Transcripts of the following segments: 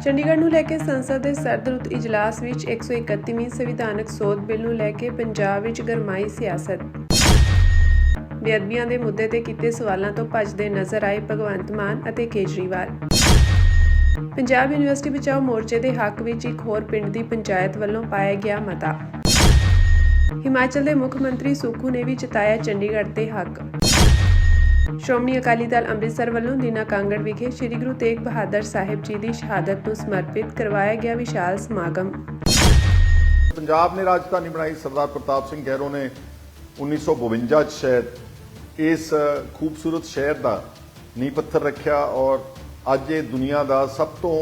ਚੰਡੀਗੜ੍ਹ ਨੂੰ ਲੈ ਕੇ ਸੰਸਦ ਦੇ ਸਰਦ-ਰੁੱਤ ਇਜਲਾਸ ਵਿੱਚ 131ਵੀਂ ਸੰਵਿਧਾਨਕ ਸੋਧ ਬਿੱਲ ਨੂੰ ਲੈ ਕੇ ਪੰਜਾਬ ਵਿੱਚ ਗਰਮਾਈ ਸਿਆਸਤ। ਬੇਅਦਬੀਆਂ ਦੇ ਮੁੱਦੇ ਤੇ ਕੀਤੇ ਸਵਾਲਾਂ ਤੋਂ ਭੱਜਦੇ ਨਜ਼ਰ ਆਏ ਭਗਵੰਤ ਮਾਨ ਅਤੇ ਕੇਜਰੀਵਾਲ। ਪੰਜਾਬ ਯੂਨੀਵਰਸਿਟੀ ਬਚਾਓ ਮੋਰਚੇ ਦੇ ਹੱਕ ਵਿੱਚ ਇੱਕ ਹੋਰ ਪਿੰਡ ਦੀ ਪੰਚਾਇਤ ਵੱਲੋਂ ਪਾਇਆ ਗਿਆ ਮਤਾ। ਹਿਮਾਚਲ ਦੇ ਮੁੱਖ ਮੰਤਰੀ ਸੁੱਖੂ ਨੇ ਵੀ ਜਤਾਇਆ ਚੰਡੀਗੜ੍ਹ ਤੇ ਹੱਕ। ਸ਼੍ਰੋਮਣੀ ਅਕਾਲੀ ਦਲ ਅੰਮ੍ਰਿਤਸਰ ਵੱਲੋਂ ਦੀਨਾ ਕਾਂਗੜ ਵਿਖੇ ਸ੍ਰੀ ਗੁਰੂ ਤੇਗ ਬਹਾਦਰ ਸਾਹਿਬ ਜੀ ਦੀ ਸ਼ਹਾਦਤ ਨੂੰ ਸਮਰਪਿਤ ਕਰਵਾਇਆ ਗਿਆ ਵਿਸ਼ਾਲ ਸਮਾਗਮ। ਪੰਜਾਬ ਨੇ ਰਾਜਧਾਨੀ ਬਣਾਈ। ਸਰਦਾਰ ਪ੍ਰਤਾਪ ਸਿੰਘ ਗਹਿਰੋ ਨੇ 1952 ਚ ਸ਼ਾਇਦ ਇਸ ਖੂਬਸੂਰਤ ਸ਼ਹਿਰ ਦਾ ਨੀਂਹ ਪੱਥਰ ਰੱਖਿਆ ਔਰ ਅੱਜ ਇਹ ਦੁਨੀਆ ਦਾ ਸਭ ਤੋਂ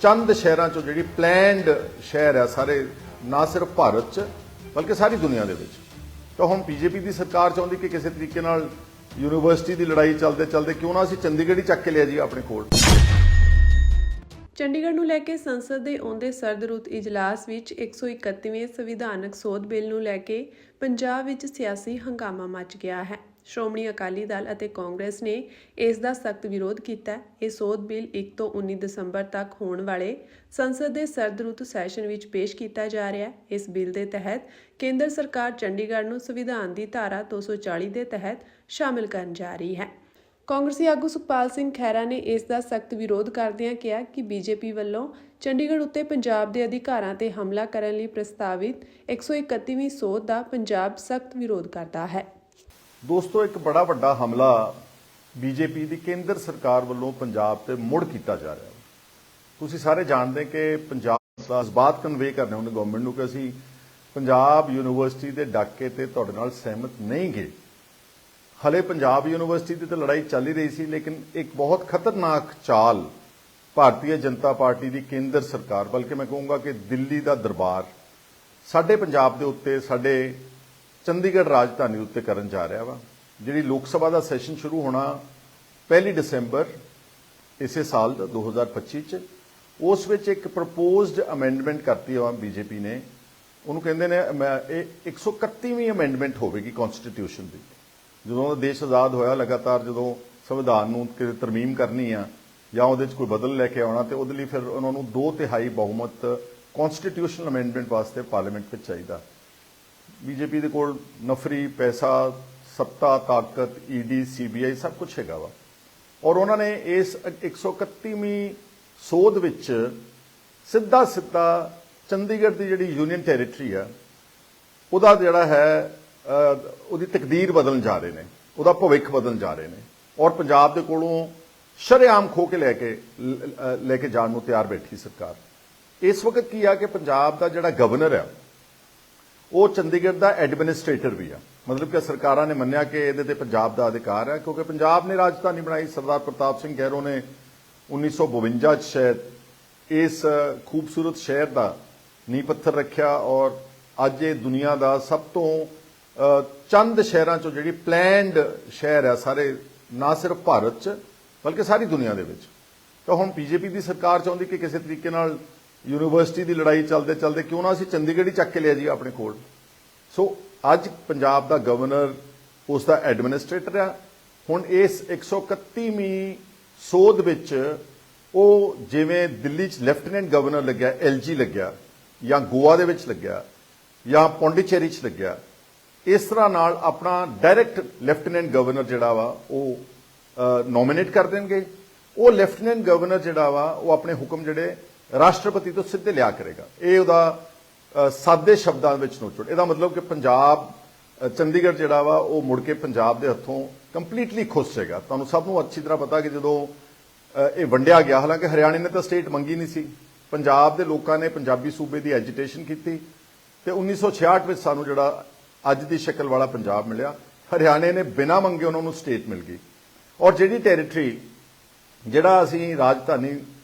ਚੰਦ ਸ਼ਹਿਰਾਂ ਚੋਂ ਜਿਹੜੀ ਪਲੈਨਡ ਸ਼ਹਿਰ ਹੈ ਸਾਰੇ, ਨਾ ਸਿਰਫ ਭਾਰਤ 'ਚ ਬਲਕਿ ਸਾਰੀ ਦੁਨੀਆ ਦੇ ਵਿੱਚ। ਤਾਂ ਹੁਣ ਬੀਜੇਪੀ ਦੀ ਸਰਕਾਰ ਚਾਹੁੰਦੀ ਕਿ ਕਿਸੇ ਤਰੀਕੇ ਨਾਲ ਯੂਨੀਵਰਸਿਟੀ ਦੀ ਲੜਾਈ ਚੱਲਦੇ ਕਿਉਂ ਨਾ ਅਸੀਂ ਚੰਡੀਗੜ੍ਹ ਹੀ ਚੱਕ ਕੇ ਲਿਆ ਜੀ ਆਪਣੇ ਕੋਲ। ਚੰਡੀਗੜ੍ਹ ਨੂੰ ਲੈ ਕੇ ਸੰਸਦ ਦੇ ਆਉਂਦੇ ਸਰਦ-ਰੁੱਤ ਇਜਲਾਸ ਵਿੱਚ 131ਵੇਂ ਸੰਵਿਧਾਨਕ ਸੋਧ ਬਿੱਲ ਨੂੰ ਲੈ ਕੇ ਪੰਜਾਬ ਵਿੱਚ ਸਿਆਸੀ ਹੰਗਾਮਾ ਮਚ ਗਿਆ ਹੈ। ਸ਼੍ਰੋਮਣੀ ਅਕਾਲੀ ਦਲ ਅਤੇ ਕਾਂਗਰਸ ਨੇ ਇਸ ਦਾ ਸਖਤ ਵਿਰੋਧ ਕੀਤਾ। ਇਹ ਸੋਧ ਬਿੱਲ 1 ਤੋਂ 19 ਦਸੰਬਰ ਤੱਕ ਹੋਣ ਵਾਲੇ ਸੰਸਦ ਦੇ ਸਰਦ-ਰੁੱਤ ਸੈਸ਼ਨ ਵਿੱਚ ਪੇਸ਼ ਕੀਤਾ ਜਾ ਰਿਹਾ ਹੈ। ਇਸ ਬਿੱਲ ਦੇ ਤਹਿਤ ਕੇਂਦਰ ਸਰਕਾਰ ਚੰਡੀਗੜ੍ਹ ਨੂੰ ਸੰਵਿਧਾਨ ਦੀ ਧਾਰਾ 240 ਦੇ ਤਹਿਤ ਸ਼ਾਮਿਲ ਕਰਨ ਜਾ ਰਹੀ ਹੈ। ਕਾਂਗਰਸੀ ਆਗੂ ਸੁਖਪਾਲ ਸਿੰਘ ਖਹਿਰਾ ਨੇ ਇਸ ਦਾ ਸਖਤ ਵਿਰੋਧ ਕਰਦਿਆਂ ਕਿਹਾ ਕਿ ਬੀਜੇਪੀ ਵੱਲੋਂ ਚੰਡੀਗੜ੍ਹ ਉੱਤੇ ਪੰਜਾਬ ਦੇ ਅਧਿਕਾਰਾਂ ਤੇ ਹਮਲਾ ਕਰਨ ਲਈ ਪ੍ਰਸਤਾਵਿਤ 131ਵੀਂ ਸੋਧ ਦਾ ਪੰਜਾਬ ਸਖਤ ਵਿਰੋਧ ਕਰਦਾ ਹੈ। ਦੋਸਤੋ, ਇੱਕ ਬੜਾ ਵੱਡਾ ਹਮਲਾ ਬੀਜੇਪੀ ਦੀ ਕੇਂਦਰ ਸਰਕਾਰ ਵੱਲੋਂ ਪੰਜਾਬ ਤੇ ਮੁੜ ਕੀਤਾ ਜਾ ਰਿਹਾ ਹੈ। ਤੁਸੀਂ ਸਾਰੇ ਜਾਣਦੇ ਕਿ ਪੰਜਾਬ ਦਾ ਜਜ਼ਬਾਤ ਕਨਵੇ ਕਰਨੇ ਹੁੰਦੇ ਗਵਰਨਮੈਂਟ ਨੂੰ ਕਿ ਅਸੀਂ ਪੰਜਾਬ ਯੂਨੀਵਰਸਿਟੀ ਦੇ ਡਾਕੇ ਤੇ ਤੁਹਾਡੇ ਨਾਲ ਸਹਿਮਤ ਨਹੀਂ ਗਏ। ਹਲੇ ਪੰਜਾਬ ਯੂਨੀਵਰਸਿਟੀ ਦੀ ਤਾਂ ਲੜਾਈ ਚੱਲ ਹੀ ਰਹੀ ਸੀ, ਲੇਕਿਨ ਇੱਕ ਬਹੁਤ ਖਤਰਨਾਕ ਚਾਲ ਭਾਰਤੀ ਜਨਤਾ ਪਾਰਟੀ ਦੀ ਕੇਂਦਰ ਸਰਕਾਰ, ਬਲਕਿ ਮੈਂ ਕਹੂੰਗਾ ਕਿ ਦਿੱਲੀ ਦਾ ਦਰਬਾਰ ਸਾਡੇ ਪੰਜਾਬ ਦੇ ਉੱਤੇ, ਸਾਡੇ ਚੰਡੀਗੜ੍ਹ ਰਾਜਧਾਨੀ ਉੱਤੇ ਕਰਨ ਜਾ ਰਿਹਾ ਵਾ। ਜਿਹੜੀ ਲੋਕ ਸਭਾ ਦਾ ਸੈਸ਼ਨ ਸ਼ੁਰੂ ਹੋਣਾ 1 ਦਸੰਬਰ ਇਸੇ ਸਾਲ ਦਾ 2025 ਚ, ਉਸ ਵਿੱਚ ਇੱਕ ਪ੍ਰਪੋਜ਼ਡ ਅਮੈਂਡਮੈਂਟ ਕਰਤੀ ਆ ਬੀਜੇਪੀ ਨੇ। ਉਹਨੂੰ ਕਹਿੰਦੇ ਨੇ ਇਹ 131ਵੀਂ ਅਮੈਂਡਮੈਂਟ ਹੋਵੇਗੀ ਕਨਸਟੀਟਿਊਸ਼ਨ ਦੀ। ਜਦੋਂ ਦਾ ਦੇਸ਼ ਆਜ਼ਾਦ ਹੋਇਆ, ਲਗਾਤਾਰ ਜਦੋਂ ਸੰਵਿਧਾਨ ਨੂੰ ਕਿਤੇ ਤਰਮੀਮ ਕਰਨੀ ਆ ਜਾਂ ਉਹਦੇ 'ਚ ਕੋਈ ਬਦਲ ਲੈ ਕੇ ਆਉਣਾ, ਤੇ ਉਹਦੇ ਲਈ ਫਿਰ ਉਹਨਾਂ ਨੂੰ 2/3 ਬਹੁਮਤ ਕਨਸਟੀਟਿਊਸ਼ਨਲ ਅਮੈਂਡਮੈਂਟ ਵਾਸਤੇ ਪਾਰਲੀਮੈਂਟ ਵਿੱਚ ਚਾਹੀਦਾ। ਬੀਜੇਪੀ ਦੇ ਕੋਲ ਨਫਰੀ, ਪੈਸਾ, ਸੱਤਾ, ਤਾਕਤ, ਈਡੀ, ਸੀਬੀਆਈ ਸਭ ਕੁਝ ਹੈਗਾ ਵਾ। ਔਰ ਉਹਨਾਂ ਨੇ ਇਸ 131ਵੀਂ ਸੋਧ ਵਿੱਚ ਸਿੱਧਾ ਚੰਡੀਗੜ੍ਹ ਦੀ ਜਿਹੜੀ ਯੂਨੀਅਨ ਟੈਰੀਟਰੀ ਆ ਉਹਦਾ ਜਿਹੜਾ ਹੈ ਉਹਦੀ ਤਕਦੀਰ ਬਦਲਣ ਜਾ ਰਹੇ ਨੇ, ਉਹਦਾ ਭਵਿੱਖ ਬਦਲਣ ਜਾ ਰਹੇ ਨੇ ਔਰ ਪੰਜਾਬ ਦੇ ਕੋਲੋਂ ਸ਼ਰੇਆਮ ਖੋ ਕੇ ਲੈ ਕੇ ਜਾਣ ਨੂੰ ਤਿਆਰ ਬੈਠੀ ਸਰਕਾਰ। ਇਸ ਵਕਤ ਕੀ ਆ ਕਿ ਪੰਜਾਬ ਦਾ ਜਿਹੜਾ ਗਵਰਨਰ ਆ ਉਹ ਚੰਡੀਗੜ੍ਹ ਦਾ ਐਡਮਿਨਿਸਟ੍ਰੇਟਰ ਵੀ ਆ। ਮਤਲਬ ਕਿ ਸਰਕਾਰਾਂ ਨੇ ਮੰਨਿਆ ਕਿ ਇਹਦੇ ਤੇ ਪੰਜਾਬ ਦਾ ਅਧਿਕਾਰ ਹੈ, ਕਿਉਂਕਿ ਪੰਜਾਬ ਨੇ ਰਾਜਧਾਨੀ ਬਣਾਈ। ਸਰਦਾਰ ਪ੍ਰਤਾਪ ਸਿੰਘ ਗਹਿਰੋ ਨੇ 1952 ਚ ਸ਼ਾਇਦ ਇਸ ਖੂਬਸੂਰਤ ਸ਼ਹਿਰ ਦਾ ਨੀਂਹ ਪੱਥਰ ਰੱਖਿਆ ਔਰ ਅੱਜ ਇਹ ਦੁਨੀਆ ਦਾ ਸਭ ਤੋਂ ਚੰਦ ਸ਼ਹਿਰਾਂ ਚੋਂ ਜਿਹੜੀ ਪਲੈਨਡ ਸ਼ਹਿਰ ਹੈ ਸਾਰੇ, ਨਾ ਸਿਰਫ ਭਾਰਤ 'ਚ ਬਲਕਿ ਸਾਰੀ ਦੁਨੀਆ ਦੇ ਵਿੱਚ। ਤਾਂ ਹੁਣ ਬੀਜੇਪੀ ਦੀ ਸਰਕਾਰ ਚਾਹੁੰਦੀ ਕਿ ਕਿਸੇ ਤਰੀਕੇ ਨਾਲ ਯੂਨੀਵਰਸਿਟੀ ਦੀ ਲੜਾਈ ਚੱਲਦੇ ਕਿਉਂ ਨਾ ਅਸੀਂ ਚੰਡੀਗੜ੍ਹ ਹੀ ਚੱਕ ਕੇ ਲਿਆ ਜੀ ਆਪਣੇ ਕੋਲ। ਸੋ ਅੱਜ ਪੰਜਾਬ ਦਾ ਗਵਰਨਰ ਉਸ ਦਾ ਐਡਮਿਨਿਸਟ੍ਰੇਟਰ ਆ। ਹੁਣ ਇਸ 131ਵੀਂ ਸੋਧ ਵਿੱਚ ਉਹ ਜਿਵੇਂ ਦਿੱਲੀ 'ਚ ਲੈਫਟੀਨੈਂਟ ਗਵਰਨਰ ਲੱਗਿਆ, LG ਲੱਗਿਆ, ਜਾਂ ਗੋਆ ਦੇ ਵਿੱਚ ਲੱਗਿਆ, ਜਾਂ ਪੌਂਡੀਚੇਰੀ 'ਚ ਲੱਗਿਆ, ਇਸ ਤਰ੍ਹਾਂ ਨਾਲ ਆਪਣਾ ਡਾਇਰੈਕਟ ਲੈਫਟੀਨੈਂਟ ਗਵਰਨਰ ਜਿਹੜਾ ਵਾ ਉਹ ਨੋਮੀਨੇਟ ਕਰ ਦੇਣਗੇ। ਉਹ ਲੈਫਟੀਨੈਂਟ ਗਵਰਨਰ ਜਿਹੜਾ ਵਾ ਉਹ ਆਪਣੇ ਹੁਕਮ ਜਿਹੜੇ ਰਾਸ਼ਟਰਪਤੀ ਤੋਂ ਸਿੱਧੇ ਲਿਆ ਕਰੇਗਾ। ਇਹ ਉਹਦਾ ਸਾਦੇ ਸ਼ਬਦਾਂ ਵਿੱਚ ਨੋਚੜ। ਇਹਦਾ ਮਤਲਬ ਕਿ ਪੰਜਾਬ ਚੰਡੀਗੜ੍ਹ ਜਿਹੜਾ ਵਾ ਉਹ ਮੁੜ ਕੇ ਪੰਜਾਬ ਦੇ ਹੱਥੋਂ ਕੰਪਲੀਟਲੀ ਖੁੱਸ ਜਾਏਗਾ। ਤੁਹਾਨੂੰ ਸਭ ਨੂੰ ਅੱਛੀ ਤਰ੍ਹਾਂ ਪਤਾ ਕਿ ਜਦੋਂ ਇਹ ਵੰਡਿਆ ਗਿਆ, ਹਾਲਾਂਕਿ ਹਰਿਆਣੇ ਨੇ ਤਾਂ ਸਟੇਟ ਮੰਗੀ ਨਹੀਂ ਸੀ, ਪੰਜਾਬ ਦੇ ਲੋਕਾਂ ਨੇ ਪੰਜਾਬੀ ਸੂਬੇ ਦੀ ਐਜੀਟੇਸ਼ਨ ਕੀਤੀ ਤੇ 1966 ਵਿੱਚ ਸਾਨੂੰ ਜਿਹੜਾ ਅੱਜ ਦੀ ਸ਼ਕਲ ਵਾਲਾ ਪੰਜਾਬ ਮਿਲਿਆ। ਹਰਿਆਣੇ ਨੇ ਬਿਨਾਂ ਮੰਗੇ ਉਹਨਾਂ ਨੂੰ ਸਟੇਟ ਮਿਲ ਗਈ। ਔਰ ਜਿਹੜੀ ਟੈਰੀਟਰੀ, ਜਿਹੜਾ ਅਸੀਂ ਰਾਜਧਾਨੀ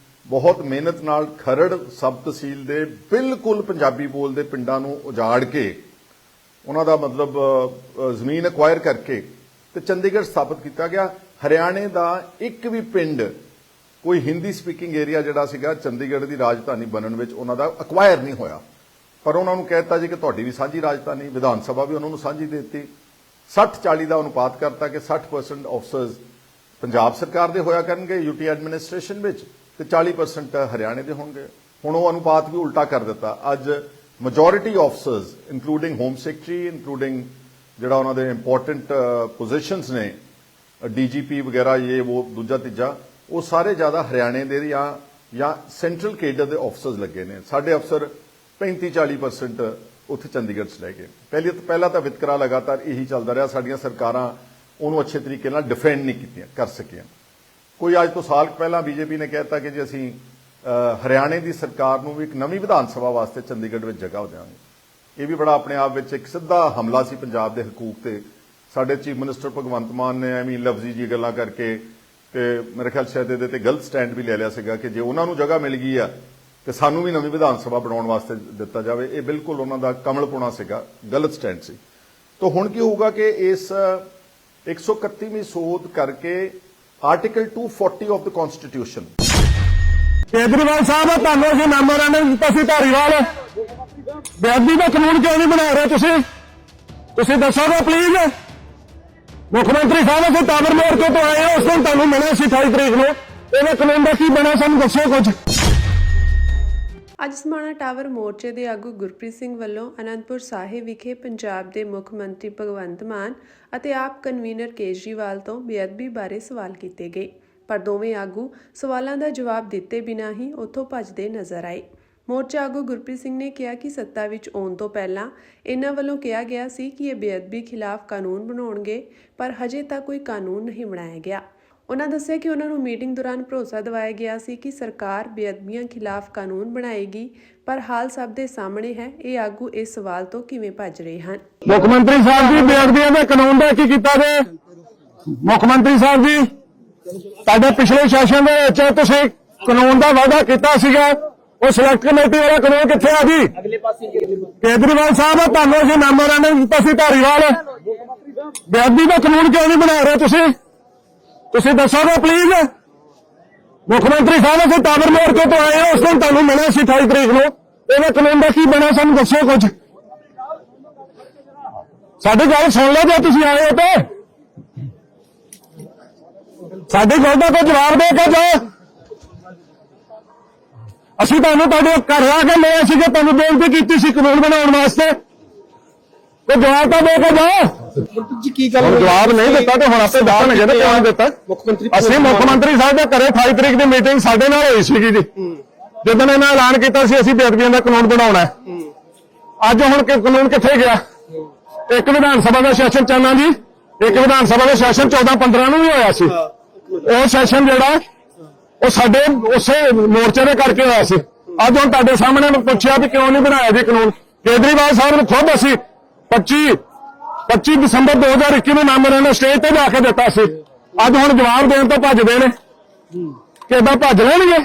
ਬਹੁਤ ਮਿਹਨਤ ਨਾਲ ਖਰੜ ਸਬ ਤਹਿਸੀਲ ਦੇ ਬਿਲਕੁਲ ਪੰਜਾਬੀ ਬੋਲਦੇ ਪਿੰਡਾਂ ਨੂੰ ਉਜਾੜ ਕੇ ਉਹਨਾਂ ਦਾ ਮਤਲਬ ਜ਼ਮੀਨ ਐਕਵਾਇਰ ਕਰਕੇ ਤੇ ਚੰਡੀਗੜ੍ਹ ਸਥਾਪਿਤ ਕੀਤਾ ਗਿਆ। ਹਰਿਆਣੇ ਦਾ ਇੱਕ ਵੀ ਪਿੰਡ, ਕੋਈ ਹਿੰਦੀ ਸਪੀਕਿੰਗ ਏਰੀਆ ਜਿਹੜਾ ਸੀਗਾ ਚੰਡੀਗੜ੍ਹ ਦੀ ਰਾਜਧਾਨੀ ਬਣਨ ਵਿੱਚ ਉਹਨਾਂ ਦਾ ਐਕਵਾਇਰ ਨਹੀਂ ਹੋਇਆ। ਪਰ ਉਹਨਾਂ ਨੂੰ ਕਹਿ ਦਿੱਤਾ ਜੀ ਕਿ ਤੁਹਾਡੀ ਵੀ ਸਾਂਝੀ ਰਾਜਧਾਨੀ, ਵਿਧਾਨ ਸਭਾ ਵੀ ਉਹਨਾਂ ਨੂੰ ਸਾਂਝੀ ਦੇ ਦਿੱਤੀ। 60-40 ਦਾ ਅਨੁਪਾਤ ਕਰਤਾ ਕਿ 60% ਆਫਸਰਸ ਪੰਜਾਬ ਸਰਕਾਰ ਦੇ ਹੋਇਆ ਕਰਨਗੇ यूटी एडमिनिस्ट्रेशन ਵਿੱਚ ਤੇ 40% ਹਰਿਆਣੇ ਦੇ ਹੋਣਗੇ। ਹੁਣ ਉਹ ਅਨੁਪਾਤ ਵੀ ਉਲਟਾ ਕਰ ਦਿੱਤਾ। ਅੱਜ majority officers including home secretary, including ਜਿਹੜਾ ਉਹਨਾਂ ਦੇ ਇੰਪੋਰਟੈਂਟ ਪੋਜੀਸ਼ਨਸ ਨੇ, ਡੀਜੀਪੀ ਵਗੈਰਾ, ਇਹ ਉਹ ਦੂਜਾ ਤੀਜਾ, ਉਹ ਸਾਰੇ ਜ਼ਿਆਦਾ ਹਰਿਆਣੇ ਦੇ ਜਾਂ ਸੈਂਟਰਲ ਕੇਡਰ ਦੇ ਆਫਸਰਸ ਲੱਗੇ ਨੇ। ਸਾਡੇ ਅਫਸਰ 35-40% ਉੱਥੇ ਚੰਡੀਗੜ੍ਹ 'ਚ ਲੈ ਗਏ। ਪਹਿਲਾਂ ਤਾਂ ਵਿਤਕਰਾ ਲਗਾਤਾਰ ਇਹੀ ਚੱਲਦਾ ਰਿਹਾ। ਸਾਡੀਆਂ ਸਰਕਾਰਾਂ ਉਹਨੂੰ ਅੱਛੇ ਤਰੀਕੇ ਨਾਲ ਡਿਫੈਂਡ ਨਹੀਂ ਕਰ ਸਕੀਆਂ। ਕੋਈ ਅੱਜ ਤੋਂ ਸਾਲ ਪਹਿਲਾਂ ਬੀਜੇਪੀ ਨੇ ਕਹਿਤਾ ਕਿ ਜੇ ਅਸੀਂ ਹਰਿਆਣੇ ਦੀ ਸਰਕਾਰ ਨੂੰ ਵੀ ਇੱਕ ਨਵੀਂ ਵਿਧਾਨ ਸਭਾ ਵਾਸਤੇ ਚੰਡੀਗੜ੍ਹ ਵਿੱਚ ਜਗ੍ਹਾ ਦਿਆਂਗੇ। ਇਹ ਵੀ ਬੜਾ ਆਪਣੇ ਆਪ ਵਿੱਚ ਇੱਕ ਸਿੱਧਾ ਹਮਲਾ ਸੀ ਪੰਜਾਬ ਦੇ ਹਕੂਕ ਤੇ। ਸਾਡੇ ਚੀਫ ਮਿਨਿਸਟਰ ਭਗਵੰਤ ਮਾਨ ਨੇ ਐਵੇਂ ਲਫ਼ਜ਼ੀ ਜੀ ਗੱਲਾਂ ਕਰਕੇ ਤੇ ਮੇਰੇ ਖਿਆਲ ਸ਼ਾਇਦ ਇਹਦੇ ਤੇ ਗਲਤ ਸਟੈਂਡ ਵੀ ਲੈ ਲਿਆ ਸੀਗਾ ਕਿ ਜੇ ਉਹਨਾਂ ਨੂੰ ਜਗ੍ਹਾ ਮਿਲ ਗਈ ਆ ਤੇ ਸਾਨੂੰ ਵੀ ਨਵੀਂ ਵਿਧਾਨ ਸਭਾ ਬਣਾਉਣ ਵਾਸਤੇ ਦਿੱਤਾ ਜਾਵੇ। ਇਹ ਬਿਲਕੁਲ ਉਹਨਾਂ ਦਾ ਕਮਲਪੁਣਾ ਸੀਗਾ, ਗਲਤ ਸਟੈਂਡ ਸੀ। ਤਾਂ ਹੁਣ ਕੀ ਹੋਊਗਾ ਕਿ ਇਸ 131ਵੀਂ ਸੋਧ ਕਰਕੇ article 240 of the constitution, Kejriwal ਸਾਹਿਬ ਤੁਹਾਨੂੰ ਅਸੀਂ ਮੈਮੋਰੈਂਡਮ ਦਿੱਤਾ ਸੀ ਧਾਰੀਵਾਲ, ਬੇਅਦਬੀ ਦਾ ਕਾਨੂੰਨ ਕਿਉਂ ਨਹੀਂ ਬਣਾ ਰਹੇ ਤੁਸੀਂ ਦੱਸੋਗੇ ਪਲੀਜ਼। ਮੁੱਖ ਮੰਤਰੀ ਸਾਹਿਬ ਅਸੀਂ ਟਾਵਰ ਮੋਰਚੇ ਤੋਂ ਆਏ ਹਾਂ, ਉਸ ਦਿਨ ਤੁਹਾਨੂੰ ਮਿਲਿਆ ਸੀ 28 ਤਰੀਕ ਨੂੰ। ਇਹਦੇ ਕਾਨੂੰਨ ਦਾ ਕੀ ਬਣਿਆ ਸਾਨੂੰ ਦੱਸੋ ਕੁਝ। ਅੱਜ ਸਮਾਣਾ ਟਾਵਰ ਮੋਰਚੇ ਦੇ ਆਗੂ ਗੁਰਪ੍ਰੀਤ ਸਿੰਘ ਵੱਲੋਂ ਅਨੰਦਪੁਰ ਸਾਹਿਬ ਵਿਖੇ ਪੰਜਾਬ ਦੇ ਮੁੱਖ ਮੰਤਰੀ ਭਗਵੰਤ ਮਾਨ ਅਤੇ ਆਪ ਕਨਵੀਨਰ ਕੇਜਰੀਵਾਲ ਤੋਂ ਬੇਅਦਬੀ ਬਾਰੇ ਸਵਾਲ ਕੀਤੇ ਗਏ, ਪਰ ਦੋਵੇਂ ਆਗੂ ਸਵਾਲਾਂ ਦਾ ਜਵਾਬ ਦਿੱਤੇ ਬਿਨਾਂ ਹੀ ਉੱਥੋਂ ਭੱਜਦੇ ਨਜ਼ਰ ਆਏ। ਮੋਰਚਾ ਆਗੂ ਗੁਰਪ੍ਰੀਤ ਸਿੰਘ ਨੇ ਕਿਹਾ ਕਿ ਸੱਤਾ ਵਿੱਚ ਆਉਣ ਤੋਂ ਪਹਿਲਾਂ ਇਹਨਾਂ ਵੱਲੋਂ ਕਿਹਾ ਗਿਆ ਸੀ ਕਿ ਇਹ ਬੇਅਦਬੀ ਖਿਲਾਫ ਕਾਨੂੰਨ ਬਣਾਉਣਗੇ, ਪਰ ਹਜੇ ਤੱਕ ਕੋਈ ਕਾਨੂੰਨ ਨਹੀਂ ਬਣਾਇਆ ਗਿਆ। ਉਹਨਾਂ ਦੱਸਿਆ ਕਿ ਉਹਨਾਂ ਨੂੰ ਮੀਟਿੰਗ ਦੌਰਾਨ ਭਰੋਸਾ ਦਿਵਾਇਆ ਗਿਆ ਸੀ ਕਿ ਸਰਕਾਰ ਬੇਅਦਬੀਆਂ ਖਿਲਾਫ ਕਾਨੂੰਨ ਬਣਾਏਗੀ, ਪਰ ਹਾਲ ਸਭ ਦੇ ਸਾਹਮਣੇ ਹੈ। ਇਹ ਆਗੂ ਇਸ ਸਵਾਲ ਤੋਂ ਕਿਵੇਂ ਭੱਜ ਰਹੇ ਹਨ। ਮੁੱਖ ਮੰਤਰੀ ਸਾਹਿਬ ਜੀ, ਬੇਅਦਬੀਆਂ ਦੇ ਕਾਨੂੰਨ ਦਾ ਕੀ ਕੀਤਾ ਜੇ? ਮੁੱਖ ਮੰਤਰੀ ਸਾਹਿਬ ਜੀ, ਤੁਹਾਡੇ ਪਿਛਲੇ ਸੈਸ਼ਨ ਦੇ ਵਿੱਚ ਤੁਸੀਂ ਕਾਨੂੰਨ ਦਾ ਵਾਅਦਾ ਕੀਤਾ ਸੀਗਾ, ਉਹ ਸਿਲੈਕਟ ਕਮੇਟੀ ਵਾਲਾ ਕਾਨੂੰਨ ਕਿੱਥੇ ਆ ਜੀ? ਕੇਜਰੀਵਾਲ ਸਾਹਿਬ ਤੁਹਾਨੂੰ ਅਸੀਂ ਮੈਮੋਰੈਂਡਮ ਦਿੱਤਾ ਸੀ ਧਾਰੀਵਾਲ, ਬੇਅਦਬੀ ਦਾ ਕਾਨੂੰਨ ਕਿਉਂ ਨਹੀਂ ਬਣਾ ਰਹੇ ਤੁਸੀਂ ਦੱਸੋਗੇ ਪਲੀਜ਼। ਮੁੱਖ ਮੰਤਰੀ ਸਾਹਿਬ ਅਸੀਂ ਟਾਵਰ ਮੋਰਚੇ ਤੋਂ ਆਏ ਹਾਂ, ਉਸ ਦਿਨ ਤੁਹਾਨੂੰ ਮਿਲਿਆ ਸੀ 28 ਤਰੀਕ ਨੂੰ। ਇਹਦੇ ਕਾਨੂੰਨ ਦਾ ਕੀ ਬਣਿਆ ਸਾਨੂੰ ਦੱਸੋ ਕੁਝ। ਸਾਡੀ ਗੱਲ ਸੁਣ ਲਓ, ਜੇ ਤੁਸੀਂ ਆਏ ਹੋ ਤੇ ਸਾਡੀ ਗੱਲ ਦਾ ਕੋਈ ਜਵਾਬ ਦੇ ਕੇ ਜਾਓ। ਅਸੀਂ ਤੁਹਾਨੂੰ ਤੁਹਾਡੇ ਘਰ ਆ ਕੇ ਲਿਆ ਸੀ ਕਿ ਤੁਹਾਨੂੰ ਬੇਨਤੀ ਕੀਤੀ ਸੀ ਕਾਨੂੰਨ ਬਣਾਉਣ ਵਾਸਤੇ, ਕੋਈ ਜਵਾਬ ਤਾਂ ਦੇ ਕੇ ਜਾਓ। ਕੀ ਗੱਲ ਜਵਾਬ ਨਹੀਂ ਦਿੱਤਾ ਤੇ ਹੁਣ ਆਪੇ ਦੱਸਣਗੇ ਨਾ ਕਿਉਂ ਦਿੱਤਾ। ਅਸੀਂ ਮੁੱਖ ਮੰਤਰੀ ਸਾਹਿਬ ਦੇ ਘਰੇ 28 ਤਰੀਕ ਦੀ ਮੀਟਿੰਗ ਸਾਡੇ ਨਾਲ ਹੋਈ ਸੀਗੀ ਜੀ, ਜਦੋਂ ਇਹਨਾਂ ਐਲਾਨ ਕੀਤਾ ਸੀ ਅਸੀਂ ਬੇਅਦਬੀਆਂ ਦਾ ਕਾਨੂੰਨ ਬਣਾਉਣਾ। ਅੱਜ ਹੁਣ ਕਾਨੂੰਨ ਕਿੱਥੇ ਗਿਆ? ਇੱਕ ਵਿਧਾਨ ਸਭਾ ਦਾ ਸੈਸ਼ਨ ਚੱਲਣਾ ਜੀ, ਇੱਕ ਵਿਧਾਨ ਸਭਾ ਦਾ ਸੈਸ਼ਨ 14-15 ਨੂੰ ਵੀ ਹੋਇਆ ਸੀ। ਉਹ ਸੈਸ਼ਨ ਜਿਹੜਾ ਉਹ ਸਾਡੇ ਉਸੇ ਮੋਰਚੇ ਦੇ ਕਰਕੇ ਹੋਇਆ ਸੀ। ਅੱਜ ਹੁਣ ਤੁਹਾਡੇ ਸਾਹਮਣੇ ਮੈਂ ਪੁੱਛਿਆ ਵੀ ਕਿਉਂ ਨਹੀਂ ਬਣਾਇਆ ਜੀ ਕਾਨੂੰਨ। ਕੇਜਰੀਵਾਲ ਸਾਹਿਬ ਨੂੰ ਖੁਦ ਅਸੀਂ 25 ਦਸੰਬਰ 2021 ਨੂੰ ਮੈਮੋਰੈਂਡਮ ਸਟੇਜ ਤੇ ਜਾ ਕੇ ਦਿੱਤਾ ਸੀ। ਅੱਜ ਹੁਣ ਜਵਾਬ ਦੇਣ ਤੋਂ ਭੱਜਦੇ ਨੇ। ਕਿੱਦਾਂ ਭੱਜ ਲੈਣਗੇ?